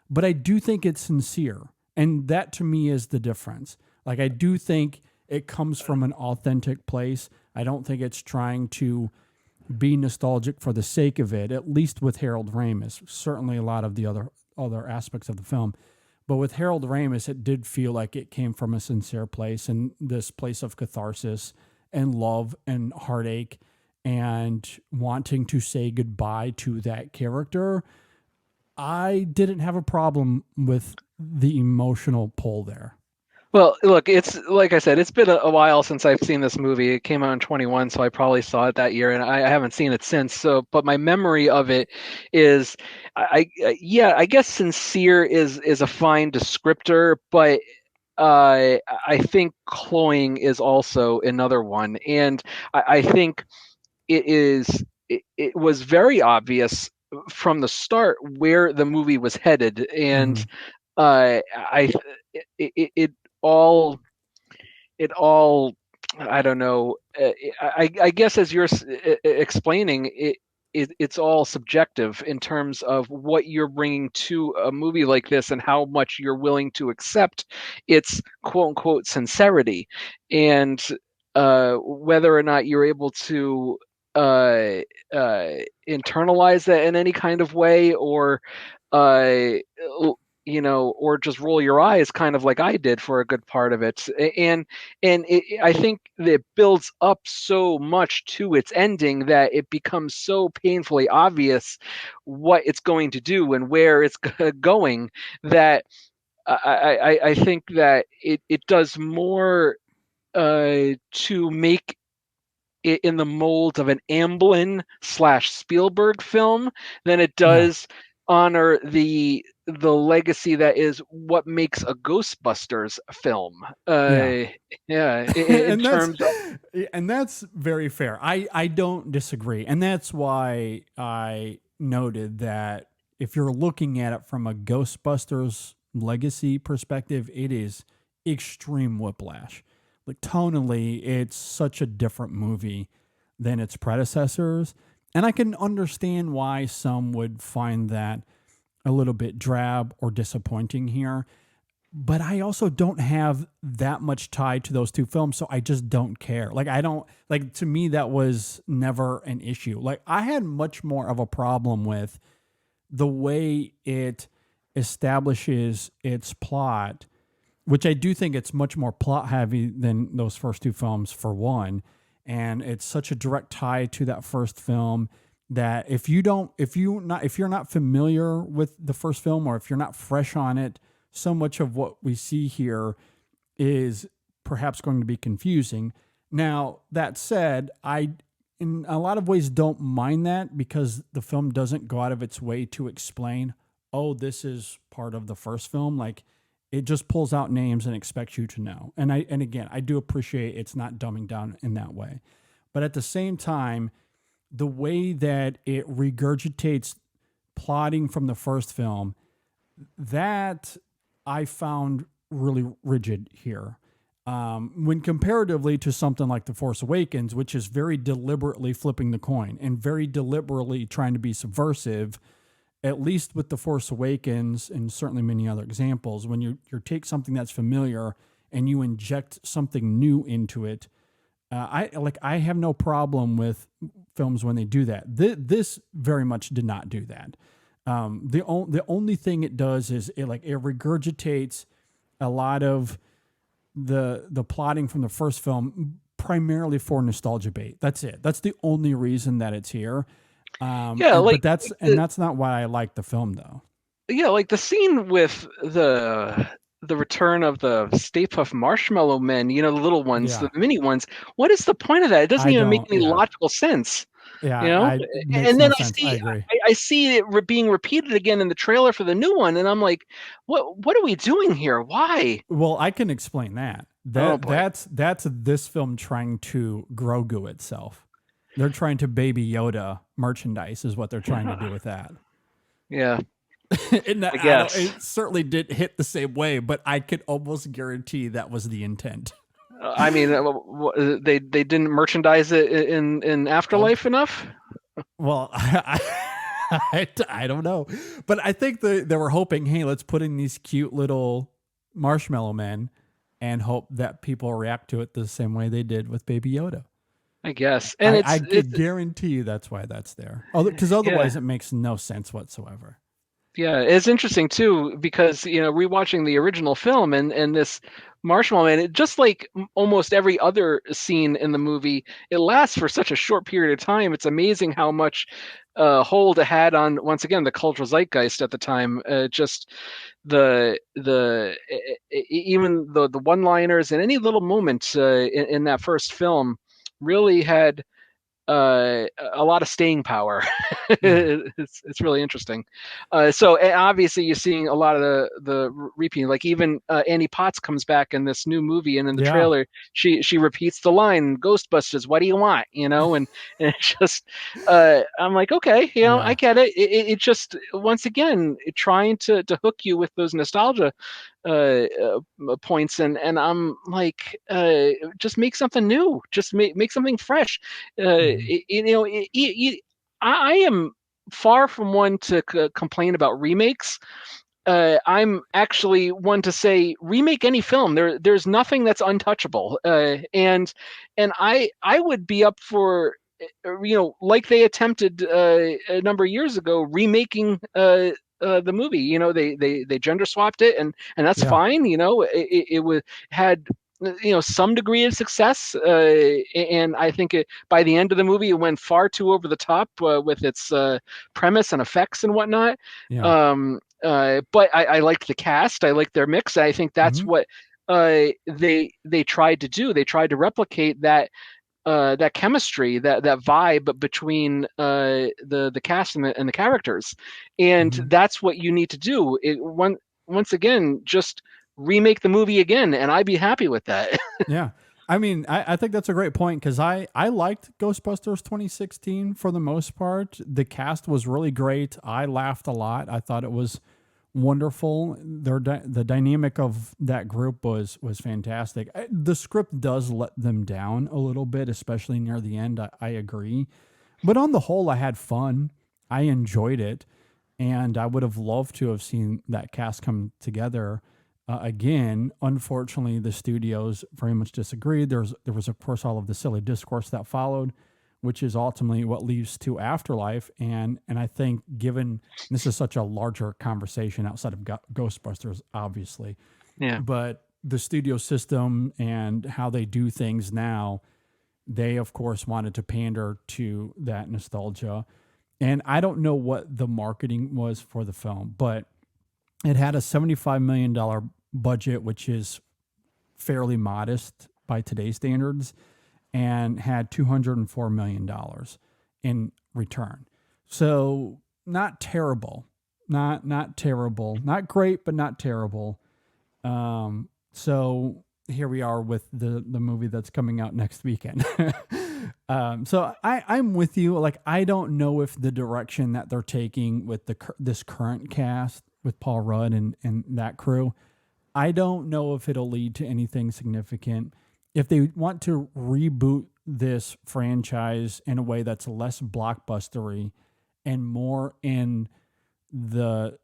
Speaker 6: but I do think it's sincere. And that to me is the difference. Like, I do think it comes from an authentic place. I don't think it's trying to be nostalgic for the sake of it, at least with Harold Ramis. Certainly a lot of the other aspects of the film. But with Harold Ramis, it did feel like it came from a sincere place, and this place of catharsis and love and heartache and wanting to say goodbye to that character. I didn't have a problem with the emotional pull there.
Speaker 7: Well, look, it's like I said, it's been a while since I've seen this movie. It came out in 21, so I probably saw it that year, and I haven't seen it since. So, but my memory of it is, I guess sincere is a fine descriptor, but I think cloying is also another one, and I think it was very obvious from the start where the movie was headed, and it all I don't know. I guess as you're explaining it's all subjective in terms of what you're bringing to a movie like this and how much you're willing to accept its quote unquote sincerity, and whether or not you're able to internalize that in any kind of way, or or just roll your eyes, kind of like I did for a good part of it. And I think that it builds up so much to its ending that it becomes so painfully obvious what it's going to do and where it's going, that I think that it does more to make it in the mold of an Amblin / Spielberg film than it does honor the legacy that is what makes a Ghostbusters film. In terms of,
Speaker 6: and that's very fair. I don't disagree. And that's why I noted that if you're looking at it from a Ghostbusters Legacy perspective, it is extreme whiplash. Like tonally, it's such a different movie than its predecessors. And I can understand why some would find that a little bit drab or disappointing here. But I also don't have that much tie to those two films, so I just don't care. To me, that was never an issue. Like, I had much more of a problem with the way it establishes its plot, which I do think it's much more plot heavy than those first two films, for one. And it's such a direct tie to that first film that if you're not familiar with the first film, or if you're not fresh on it, so much of what we see here is perhaps going to be confusing. Now, that said, I, in a lot of ways, don't mind that, because the film doesn't go out of its way to explain, oh, this is part of the first film. Like, it just pulls out names and expects you to know. And again, I do appreciate it's not dumbing down in that way. But at the same time, the way that it regurgitates plotting from the first film, that I found really rigid here. When comparatively to something like The Force Awakens, which is very deliberately flipping the coin and very deliberately trying to be subversive, at least with The Force Awakens, and certainly many other examples, when you take something that's familiar and you inject something new into it, I have no problem with films when they do that. This very much did not do that. The only thing it does is it regurgitates a lot of the plotting from the first film, primarily for nostalgia bait. That's it. That's the only reason that it's here. But that's not why I like the film, though.
Speaker 7: Yeah, like the scene with the return of the Stay Puft Marshmallow Men, the little ones, the mini ones. What is the point of that? It doesn't even make any logical sense.
Speaker 6: Yeah,
Speaker 7: and then I see it being repeated again in the trailer for the new one, and I'm like, what are we doing here? Why?
Speaker 6: Well, I can explain that. That's this film trying to Grogu itself. They're trying to Baby Yoda merchandise is what they're trying to do with that.
Speaker 7: Yeah.
Speaker 6: And I guess it certainly didn't hit the same way, but I could almost guarantee that was the intent.
Speaker 7: I mean, they didn't merchandise it in Afterlife enough?
Speaker 6: Well, I don't know. But I think they were hoping, hey, let's put in these cute little marshmallow men and hope that people react to it the same way they did with Baby Yoda.
Speaker 7: I guess. And
Speaker 6: I could guarantee you that's why that's there. Because otherwise it makes no sense whatsoever.
Speaker 7: Yeah, it's interesting too, because rewatching the original film and this Marshmallow Man, it, just like almost every other scene in the movie, it lasts for such a short period of time. It's amazing how much hold it had on, once again, the cultural zeitgeist at the time. Just even the one-liners and any little moment in that first film really had a lot of staying power. It's really interesting. So obviously you're seeing a lot of the repeating, like even Annie Potts comes back in this new movie, and in the trailer she repeats the line, Ghostbusters, what do you want? And it's just I'm like, okay, I get it. It just, once again, trying to hook you with those nostalgia points, and I'm like, just make something new, just make something fresh. I am far from one to complain about remakes. I'm actually one to say remake any film. There's nothing that's untouchable, and I would be up for, like they attempted a number of years ago, remaking the movie. They gender swapped it, and that's fine. It had some degree of success, and I think by the end of the movie it went far too over the top with its premise and effects and whatnot. But I liked the cast, I liked their mix. I think that's what they tried to do. They tried to replicate that chemistry, that vibe between the cast and the characters, and that's what you need to do. Once again, just remake the movie again, and I'd be happy with that.
Speaker 6: Yeah. I mean, I think that's a great point, because I liked Ghostbusters 2016 for the most part. The cast was really great. I laughed a lot. I thought it was wonderful. The dynamic of that group was fantastic. The script does let them down a little bit, especially near the end. I agree. But on the whole, I had fun. I enjoyed it. And I would have loved to have seen that cast come together again. Unfortunately, the studios very much disagreed. There was, of course, all of the silly discourse that followed, which is ultimately what leads to Afterlife. And I think, given this is such a larger conversation outside of Ghostbusters, obviously, but the studio system and how they do things now, they, of course, wanted to pander to that nostalgia. And I don't know what the marketing was for the film, but it had a $75 million budget, which is fairly modest by today's standards, and had $204 million in return. So not terrible, not terrible, not great, but not terrible. So here we are with the movie that's coming out next weekend. So I'm with you. Like, I don't know if the direction that they're taking with this current cast with Paul Rudd and that crew, I don't know if it'll lead to anything significant. If they want to reboot this franchise in a way that's less blockbustery and more in the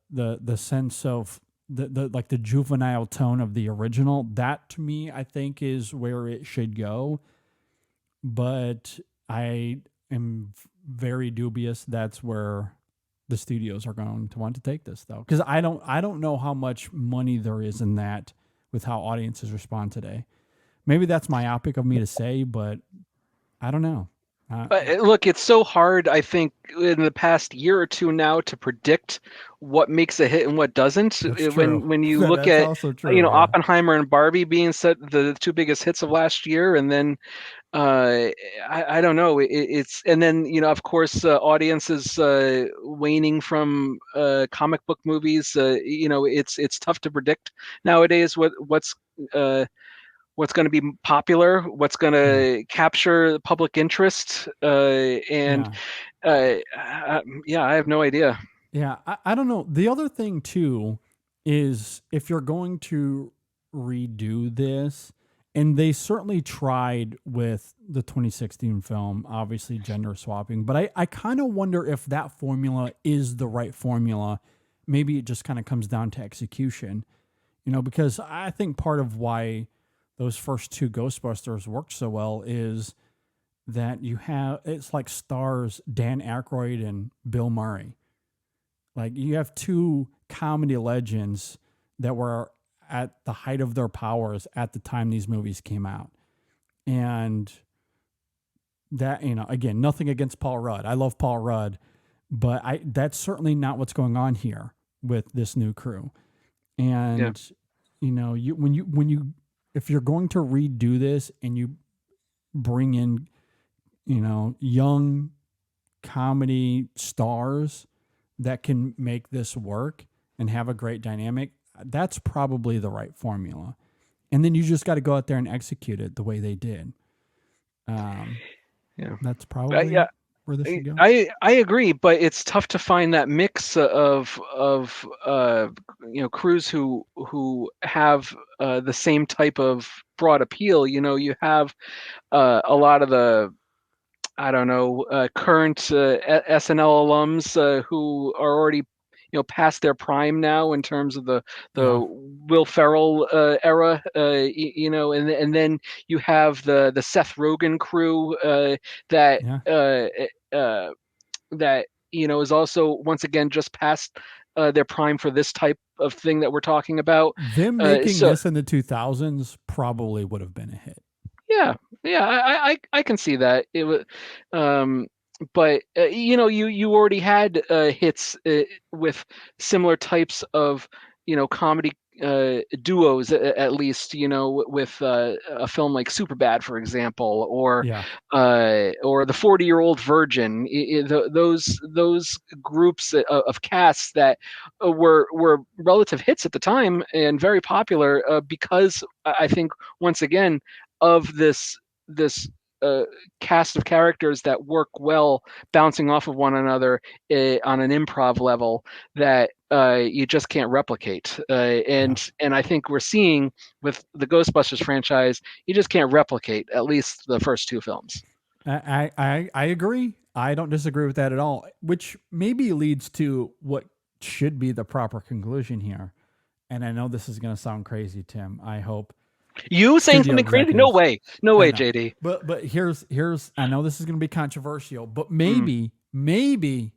Speaker 6: sense of the juvenile tone of the original, that to me, I think, is where it should go. But I am very dubious that's where the studios are going to want to take this, though, because I don't know how much money there is in that with how audiences respond today. Maybe that's myopic of me to say, but I don't know.
Speaker 7: Look, it's so hard, I think, in the past year or two now to predict what makes a hit and what doesn't. When you look at Oppenheimer and Barbie being the two biggest hits of last year, and then I don't know. It's and then of course audiences waning from comic book movies. It's tough to predict nowadays what's going to be popular, what's going to capture public interest, I have no idea.
Speaker 6: Yeah, I don't know. The other thing too is if you're going to redo this, and they certainly tried with the 2016 film, obviously gender swapping, but I kind of wonder if that formula is the right formula. Maybe it just kind of comes down to execution, because I think part of why those first two Ghostbusters worked so well is that it's like stars Dan Aykroyd and Bill Murray. Like, you have two comedy legends that were at the height of their powers at the time these movies came out. And that, again, nothing against Paul Rudd. I love Paul Rudd, but that's certainly not what's going on here with this new crew. And, if you're going to redo this and you bring in, young comedy stars that can make this work and have a great dynamic, that's probably the right formula. And then you just got to go out there and execute it the way they did. That's probably where this should go.
Speaker 7: I agree, but it's tough to find that mix of crews who have the same type of broad appeal. You have a lot of the current SNL alums who are already past their prime now in terms of the Will Ferrell era, and then you have the Seth Rogen crew that is also once again just past their prime for this type of thing that we're talking about.
Speaker 6: Them making this in the 2000s probably would have been a hit.
Speaker 7: Yeah, I can see that. It was, but you already had hits with similar types of comedy duos, at least with a film like Superbad, for example, or the 40-Year-Old Virgin. Those groups of casts that were relative hits at the time and very popular because I think once again of this cast of characters that work well bouncing off of one another on an improv level that you just can't replicate. And I think we're seeing with the Ghostbusters franchise, you just can't replicate at least the first two films.
Speaker 3: I agree. I don't disagree with that at all, which maybe leads to what should be the proper conclusion here. And I know this is going to sound crazy, Tim. I hope.
Speaker 7: You saying something crazy? No way, JD.
Speaker 3: But here's. I know this is going to be controversial, but maybe we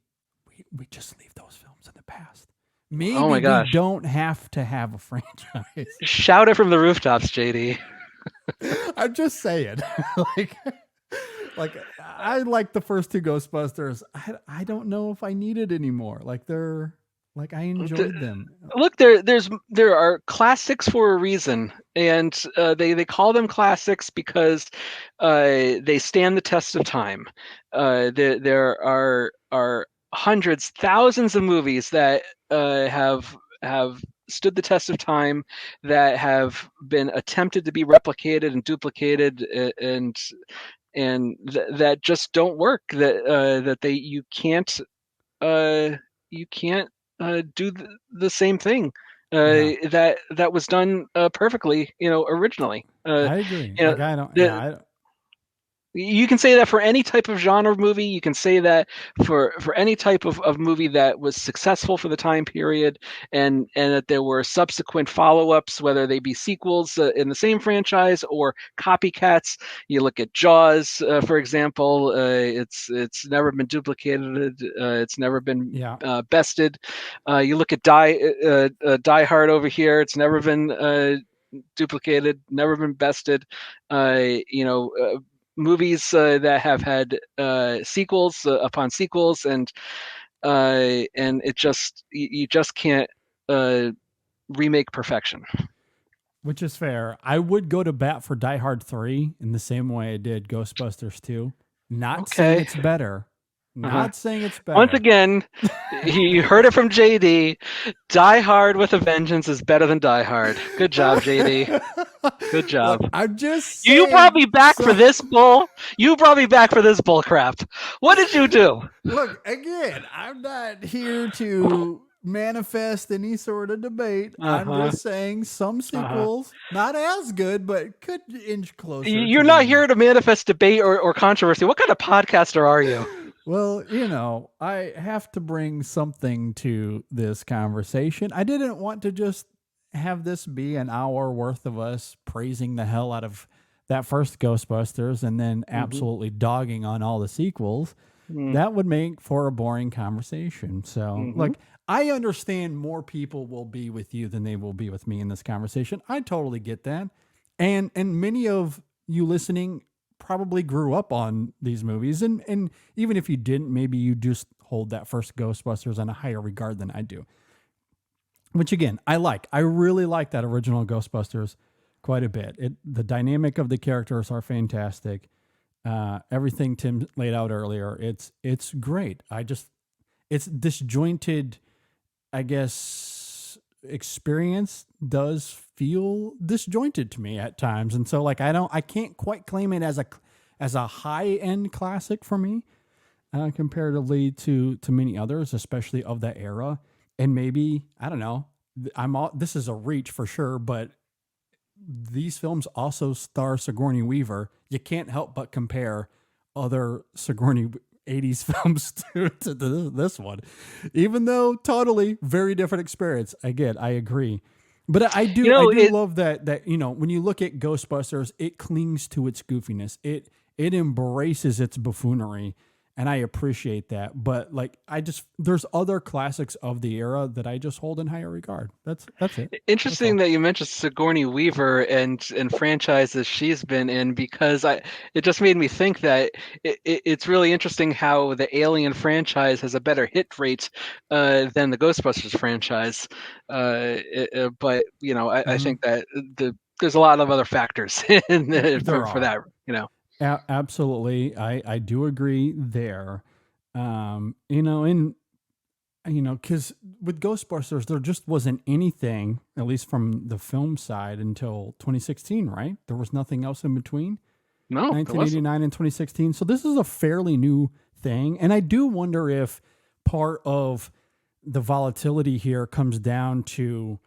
Speaker 3: just leave those films in the past. Maybe we don't have to have a franchise.
Speaker 7: Shout it from the rooftops, JD.
Speaker 3: I'm just saying, like I like the first two Ghostbusters. I don't know if I need it anymore. I enjoyed them.
Speaker 7: Look, there are classics for a reason, and they call them classics because they stand the test of time. There are hundreds, thousands of movies that have stood the test of time, that have been attempted to be replicated and duplicated, and that just don't work. You can't do the same thing that was done perfectly, originally.
Speaker 3: I agree.
Speaker 7: You can say that for any type of genre movie. You can say that for any type of movie that was successful for the time period, and that there were subsequent follow-ups, whether they be sequels in the same franchise or copycats. You look at Jaws, for example. It's never been duplicated. It's never been bested. You look at Die Hard over here. It's never been duplicated, never been bested. Movies that have had sequels upon sequels, and it just you just can't remake perfection.
Speaker 3: Which is fair. I would go to bat for Die Hard 3 in the same way I did Ghostbusters 2. Not saying it's better. Not saying it's better.
Speaker 7: Once again, you heard it from JD. Die Hard with a Vengeance is better than Die Hard. Good job, JD. Good job.
Speaker 3: Look, I'm just saying,
Speaker 7: you brought me back for this bull. You brought me back for this bull crap. What did you do?
Speaker 3: Look, again, I'm not here to manifest any sort of debate. I'm just saying some sequels, not as good, but could inch closer.
Speaker 7: You're not here to manifest debate or controversy. What kind of podcaster are you?
Speaker 3: Well, I have to bring something to this conversation. I didn't want to just have this be an hour worth of us praising the hell out of that first Ghostbusters and then absolutely dogging on all the sequels. That would make for a boring conversation. So, look, I understand more people will be with you than they will be with me in this conversation. I totally get that. And many of you listening probably grew up on these movies, and even if you didn't, maybe you just hold that first Ghostbusters in a higher regard than I do, which again I really like that original Ghostbusters quite a bit. The dynamic of the characters are fantastic. Everything Tim laid out earlier, it's great. It's disjointed, I guess. Experience does feel disjointed to me at times, and so I can't quite claim it as a high end classic for me, comparatively to many others, especially of that era. And maybe I don't know. This is a reach for sure, but these films also star Sigourney Weaver. You can't help but compare other Sigourney 80s films to this one, even though totally very different experience. Again, I agree, but I do love that when you look at Ghostbusters, it clings to its goofiness. It embraces its buffoonery, and I appreciate that. But there's other classics of the era that I just hold in higher regard. That's it.
Speaker 7: Interesting that you mentioned Sigourney Weaver and franchises she's been in, because it just made me think that it's really interesting how the Alien franchise has a better hit rate than the Ghostbusters franchise. But I think that there's a lot of other facors for that.
Speaker 3: Absolutely. I do agree there. Because with Ghostbusters, there just wasn't anything, at least from the film side, until 2016, right? There was nothing else in between.
Speaker 7: No,
Speaker 6: 1989 and 2016. So this is a fairly new thing. And I do wonder if part of the volatility here comes down to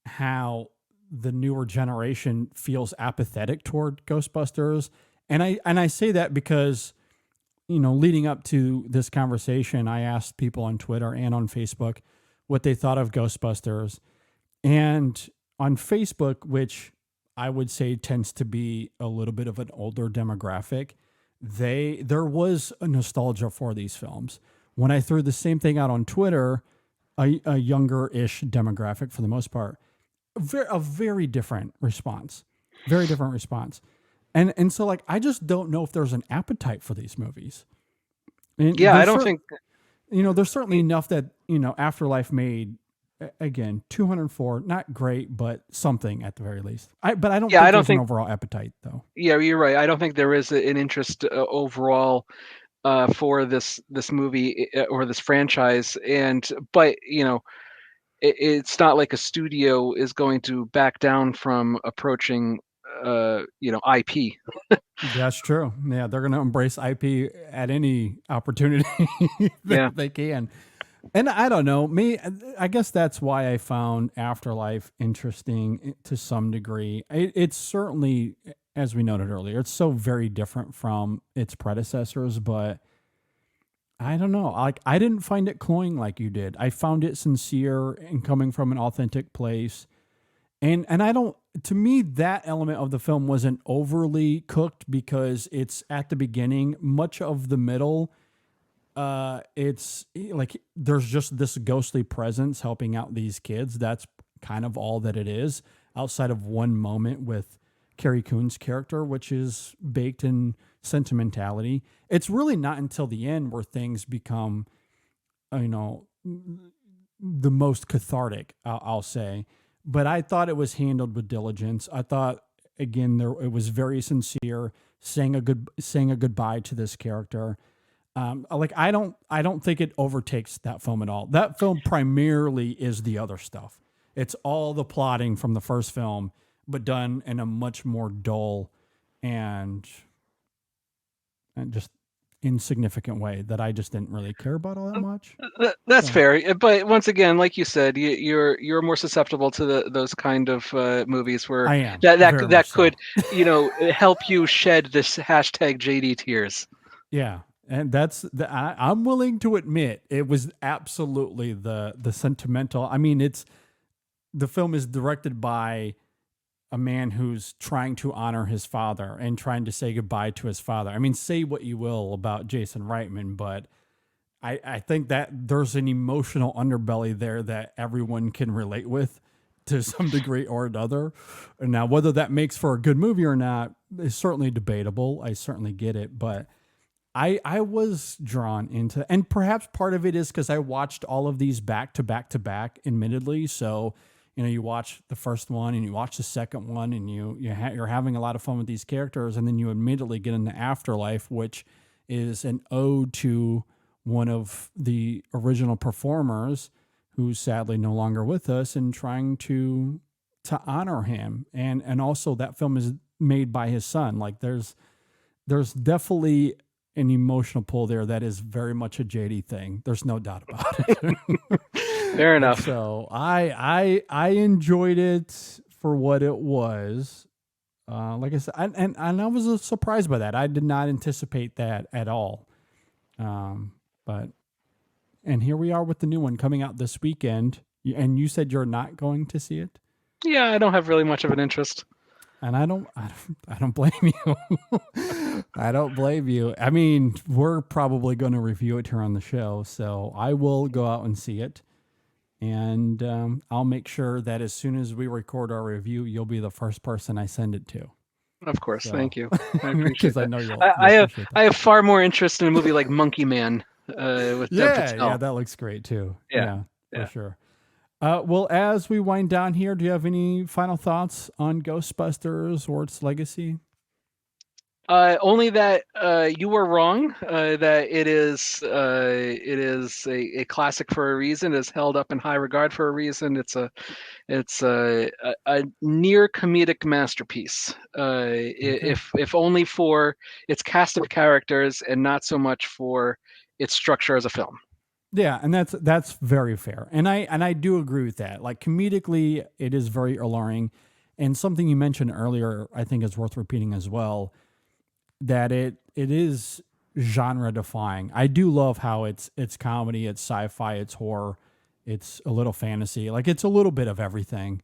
Speaker 6: how the newer generation feels apathetic toward Ghostbusters. And I say that because, leading up to this conversation, I asked people on Twitter and on Facebook what they thought of Ghostbusters. And on Facebook, which I would say tends to be a little bit of an older demographic, there was a nostalgia for these films. When I threw the same thing out on Twitter, a younger-ish demographic for the most part, a very different response. Very different response. And so, like, I just don't know if there's an appetite for these movies. And
Speaker 7: yeah, I don't think...
Speaker 6: there's certainly enough that, Afterlife made, again, 204, not great, but something at the very least. But I don't think there's an overall appetite, though.
Speaker 7: Yeah, you're right. I don't think there is an interest overall for this movie or this franchise. But it's not like a studio is going to back down from approaching IP.
Speaker 6: That's true. Yeah, they're going to embrace IP at any opportunity that they can. And I don't know, I guess that's why I found Afterlife interesting to some degree. It's certainly, as we noted earlier, it's so very different from its predecessors, but I don't know. Like, I didn't find it cloying like you did. I found it sincere and coming from an authentic place. And to me, that element of the film wasn't overly cooked because it's at the beginning, much of the middle. It's like there's just this ghostly presence helping out these kids. That's kind of all that it is, outside of one moment with Carrie Coon's character, which is baked in sentimentality. It's really not until the end where things become, the most cathartic, I'll say. But I thought it was handled with diligence. I thought, again, it was very sincere, saying a goodbye to this character. I don't think it overtakes that film at all. That film primarily is the other stuff. It's all the plotting from the first film, but done in a much more dull and just insignificant way that I just didn't really care about all that much.
Speaker 7: That's fair. But once again, like you said, you're more susceptible to those kind of movies where
Speaker 6: I am,
Speaker 7: that could help you shed this hashtag JD tears.
Speaker 6: Yeah. And I'm willing to admit it was absolutely the sentimental. I mean, the film is directed by a man who's trying to honor his father and trying to say goodbye to his father. I mean, say what you will about Jason Reitman, but I think that there's an emotional underbelly there that everyone can relate with to some degree or another. And now, whether that makes for a good movie or not is certainly debatable. I certainly get it, but I was drawn into, and perhaps part of it is because I watched all of these back to back to back, admittedly. So, you watch the first one and you watch the second one and you're having a lot of fun with these characters. And then you immediately get into Afterlife, which is an ode to one of the original performers who's sadly no longer with us, and trying to honor him. And also that film is made by his son. Like there's definitely an emotional pull there that is very much a JD thing. There's no doubt about it.
Speaker 7: Fair enough.
Speaker 6: So I enjoyed it for what it was. Like I said, and I was surprised by that. I did not anticipate that at all. And here we are with the new one coming out this weekend. And you said you're not going to see it?
Speaker 7: Yeah, I don't have really much of an interest.
Speaker 6: And I don't blame you. I don't blame you. I mean, we're probably going to review it here on the show, so I will go out and see it. And I'll make sure that as soon as we record our review, you'll be the first person I send it to.
Speaker 7: Of course, thank you. I appreciate that.
Speaker 6: I know you'll
Speaker 7: I have far more interest in a movie like Monkey Man with Dev Patel.
Speaker 6: Yeah, that looks great too. Yeah. For sure. Well, as we wind down here, do you have any final thoughts on Ghostbusters or its legacy?
Speaker 7: Only that you were wrong. That it is a classic for a reason. It's held up in high regard for a reason. It's a near comedic masterpiece. If only for its cast of characters and not so much for its structure as a film.
Speaker 6: Yeah, and that's very fair. And I do agree with that. Like comedically, it is very alluring. And something you mentioned earlier, I think is worth repeating as well, that it is genre defying. I do love how it's comedy, it's sci-fi, it's horror, it's a little fantasy. Like it's a little bit of everything.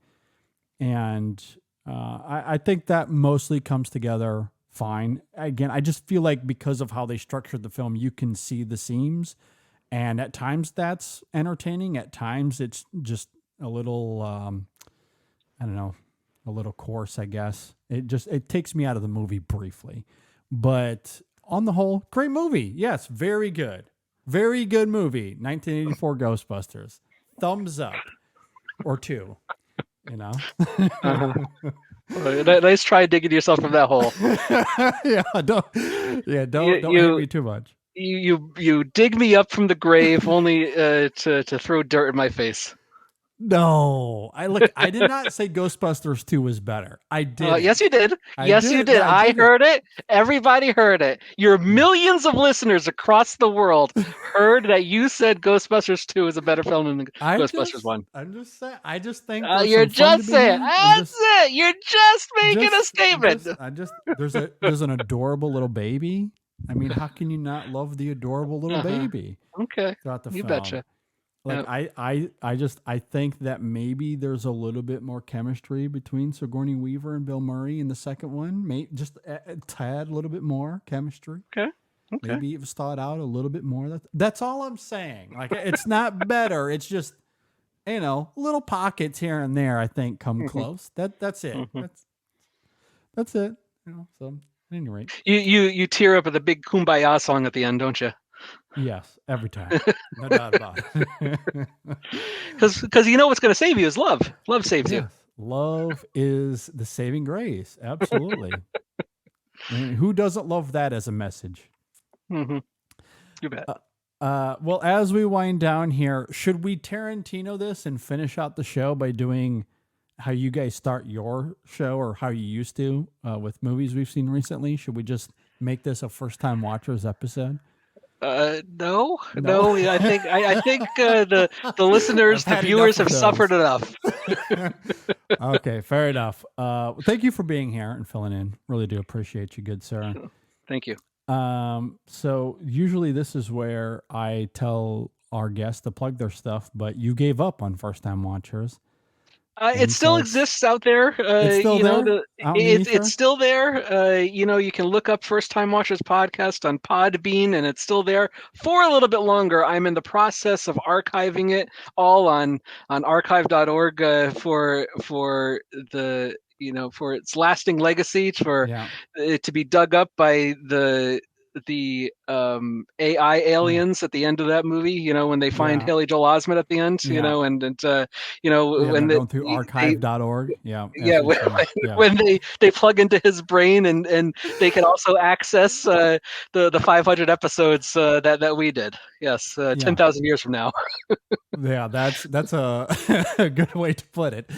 Speaker 6: And I think that mostly comes together fine. Again, I just feel like because of how they structured the film, you can see the seams. And at times that's entertaining. At times it's just a little, I don't know, a little coarse, I guess. It takes me out of the movie briefly. But on the whole, great movie. Yes, very good. Very good movie. 1984 Ghostbusters. Thumbs up. Or 2. You know?
Speaker 7: Nice try digging yourself from that hole.
Speaker 6: Don't hate me too much.
Speaker 7: You dig me up from the grave only to throw dirt in my face.
Speaker 6: No, I did not say Ghostbusters 2 was better. I did.
Speaker 7: Yes, you did. You did. I heard it. Everybody heard it. Your millions of listeners across the world heard that you said Ghostbusters 2 is a better film than Ghostbusters 1.
Speaker 6: I'm just saying. I just think
Speaker 7: you're just saying. That's it. You're just making a statement.
Speaker 6: There's an adorable little baby. I mean, how can you not love the adorable little baby?
Speaker 7: Okay,
Speaker 6: throughout the film?
Speaker 7: You betcha.
Speaker 6: Like I think that maybe there's a little bit more chemistry between Sigourney Weaver and Bill Murray in the second one. Just a tad, a little bit more chemistry.
Speaker 7: Okay.
Speaker 6: Maybe it was thought out a little bit more. That's all I'm saying. Like it's not better. It's just little pockets here and there. I think come close. That's it. That's it. So at any rate,
Speaker 7: you tear up at the big Kumbaya song at the end, don't you?
Speaker 6: Yes, every time. No doubt about it.
Speaker 7: Because you know what's going to save you is love. Love saves you.
Speaker 6: Love is the saving grace. Absolutely. I mean, who doesn't love that as a message?
Speaker 7: Mm-hmm. You bet.
Speaker 6: Well, as we wind down here, should we Tarantino this and finish out the show by doing how you guys start your show or how you used to with movies we've seen recently? Should we just make this a first-time watchers episode?
Speaker 7: No. I think the listeners, the viewers have suffered enough.
Speaker 6: Okay, fair enough. Thank you for being here and filling in. Really do appreciate you, good sir.
Speaker 7: Thank you.
Speaker 6: So usually this is where I tell our guests to plug their stuff, but you gave up on first time watchers.
Speaker 7: It still exists out there.
Speaker 6: It's still there.
Speaker 7: It's still there. You can look up First Time Watchers podcast on Podbean, and it's still there for a little bit longer. I'm in the process of archiving it all on archive.org for the for its lasting legacy, for it to be dug up by the AI aliens at the end of that movie, when they find Haley Joel Osment at the end, when
Speaker 6: going through archive.org.
Speaker 7: When they plug into his brain and they can also access the 500 episodes that we did. Yes. 10,000 years from now.
Speaker 6: Yeah, that's a good way to put it.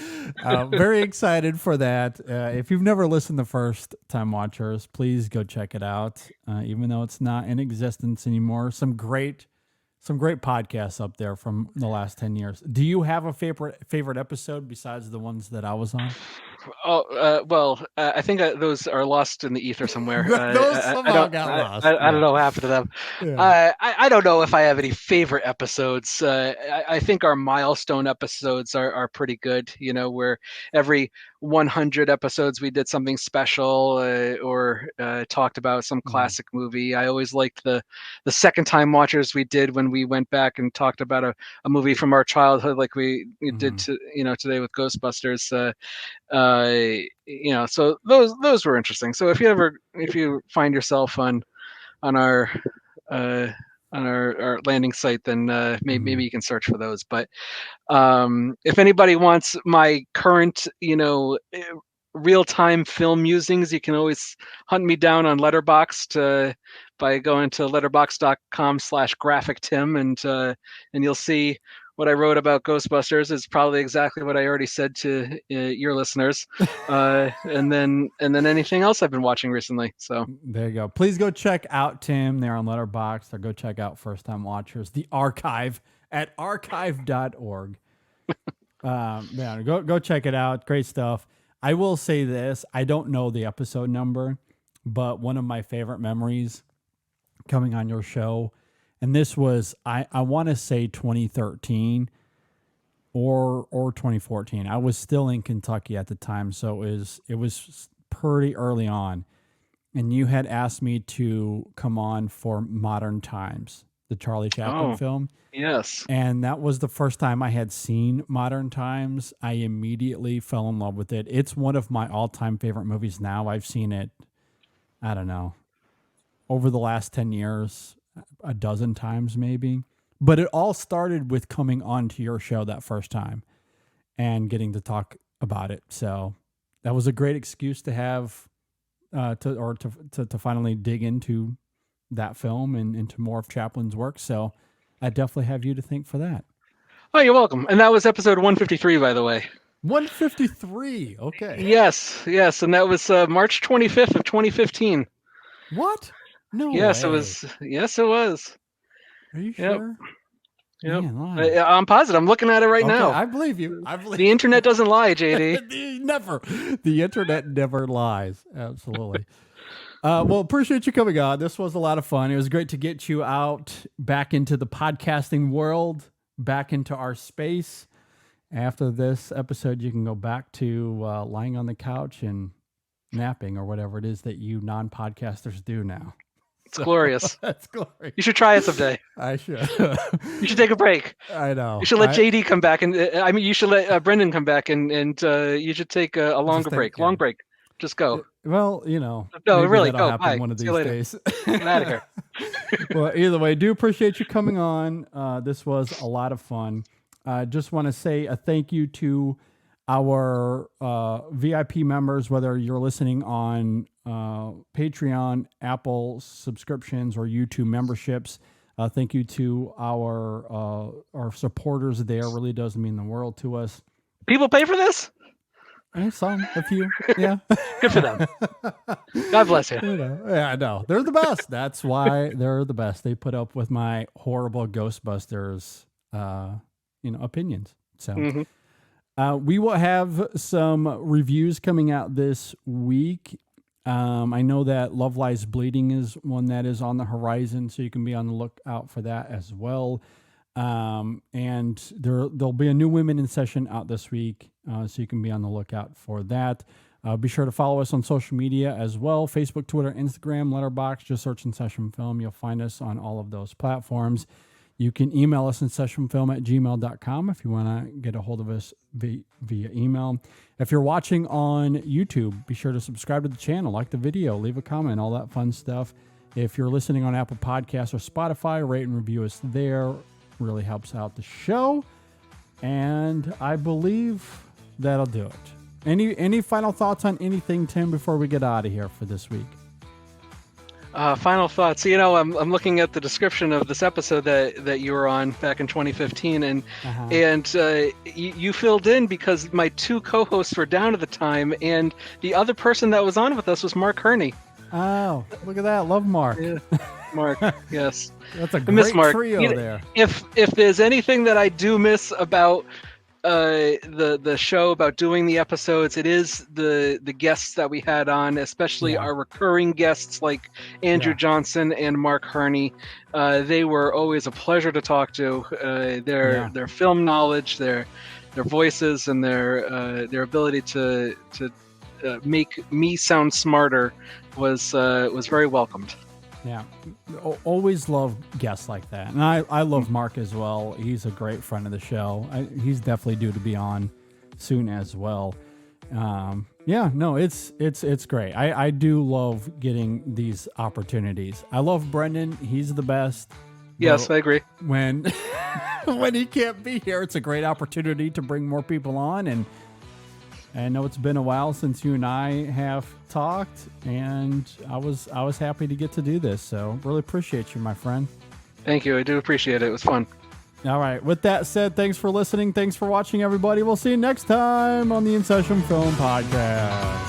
Speaker 6: Very excited for that. If you've never listened to First Time Watchers, please go check it out. Even though it's not in existence anymore, some great podcasts up there from the last 10 years. Do you have a favorite episode besides the ones that I was on?
Speaker 7: I think those are lost in the ether somewhere.
Speaker 6: Those somehow got lost.
Speaker 7: I don't know what happened to them. Yeah. I don't know if I have any favorite episodes. I think our milestone episodes are pretty good. Where every 100 episodes we did something special or talked about some classic movie. I always liked the second time watchers we did when we went back and talked about a movie from our childhood, like we did today with Ghostbusters. So those were interesting. So if you find yourself on our landing site, then maybe you can search for those. But if anybody wants my current real-time film musings, you can always hunt me down on Letterboxd by going to letterboxd.com/graphictim, and you'll see what I wrote about Ghostbusters is probably exactly what I already said to your listeners, and then anything else I've been watching recently. So
Speaker 6: there you go. Please go check out Tim there on Letterboxd, or go check out First Time Watchers, the archive at archive.org. Yeah, go check it out. Great stuff. I will say this: I don't know the episode number, but one of my favorite memories coming on your show. And this was, I want to say 2013 or 2014. I was still in Kentucky at the time, so it was pretty early on. And you had asked me to come on for Modern Times, the Charlie Chaplin film.
Speaker 7: Yes.
Speaker 6: And that was the first time I had seen Modern Times. I immediately fell in love with it. It's one of my all-time favorite movies now. I've seen it, I don't know, over the last 10 years. A dozen times maybe, but it all started with coming onto your show that first time and getting to talk about it. So that was a great excuse to have to finally dig into that film and into more of Chaplin's work. So I definitely have you to thank for that.
Speaker 7: Oh, you're welcome. And that was episode 153, by the way.
Speaker 6: 153. Okay.
Speaker 7: Yes. And that was March 25th of 2015.
Speaker 6: What? No.
Speaker 7: Yes,
Speaker 6: way.
Speaker 7: it was. Yes, it was.
Speaker 6: Are you sure?
Speaker 7: Yep.
Speaker 6: Man,
Speaker 7: I'm positive. I'm looking at it right now.
Speaker 6: I believe you.
Speaker 7: The internet doesn't lie, JD.
Speaker 6: Never. The internet never lies. Absolutely. Well, appreciate you coming on. This was a lot of fun. It was great to get you out back into the podcasting world, back into our space. After this episode, you can go back to lying on the couch and napping or whatever it is that you non-podcasters do now.
Speaker 7: It's glorious.
Speaker 6: That's glorious.
Speaker 7: You should try it someday.
Speaker 6: I should.
Speaker 7: You should take a break.
Speaker 6: I know.
Speaker 7: You should let JD come back, and you should let Brendan come back, and you should take a longer break. Long break. Just go.
Speaker 6: Well,
Speaker 7: no, really
Speaker 6: that'll
Speaker 7: go.
Speaker 6: happen
Speaker 7: Bye.
Speaker 6: one of
Speaker 7: See
Speaker 6: these
Speaker 7: you later.
Speaker 6: days.
Speaker 7: Get out of here.
Speaker 6: Well, either way, do appreciate you coming on. This was a lot of fun. Just want to say a thank you to our VIP members, whether you're listening on Patreon, Apple subscriptions, or YouTube memberships. Thank you to our supporters there. It really does mean the world to us.
Speaker 7: People pay for this?
Speaker 6: Some, a few, yeah.
Speaker 7: Good for them. God bless you.
Speaker 6: Yeah, I know. They're the best. That's why they're the best. They put up with my horrible Ghostbusters, opinions. So. We will have some reviews coming out this week. I know that Love Lies Bleeding is one that is on the horizon, so you can be on the lookout for that as well. And there'll be a new Women in Session out this week, so you can be on the lookout for that. Be sure to follow us on social media as well: Facebook, Twitter, Instagram, Letterboxd. Just search InSession Film. You'll find us on all of those platforms. You can email us InSessionFilm@gmail.com if you want to get a hold of us via email. If you're watching on YouTube, be sure to subscribe to the channel, like the video, leave a comment, all that fun stuff. If you're listening on Apple Podcasts or Spotify, rate and review us there. Really helps out the show. And I believe that'll do it. Any final thoughts on anything, Tim, before we get out of here for this week?
Speaker 7: Final thoughts. I'm looking at the description of this episode that you were on back in 2015, and you filled in because my two co-hosts were down at the time, and the other person that was on with us was Mark Herney.
Speaker 6: Oh, look at that! Love Mark.
Speaker 7: Yeah. Mark, yes.
Speaker 6: That's a great trio there.
Speaker 7: If there's anything that I do miss about the show, about doing the episodes, it is the guests that we had on, especially our recurring guests like Andrew Johnson and Mark Herney. They were always a pleasure to talk to. Their film knowledge, their voices, and their ability to make me sound smarter was very welcomed.
Speaker 6: Yeah, always love guests like that, and I love Mark as well. He's a great friend of the show. He's definitely due to be on soon as well. It's great. I do love getting these opportunities. I love Brendan. He's the best.
Speaker 7: Yes, I agree.
Speaker 6: When when he can't be here, it's a great opportunity to bring more people on, and I know it's been a while since you and I have talked, and I was happy to get to do this. So really appreciate you, my friend.
Speaker 7: Thank you. I do appreciate it. It was fun.
Speaker 6: All right. With that said, thanks for listening. Thanks for watching, everybody. We'll see you next time on the InSession Film Podcast.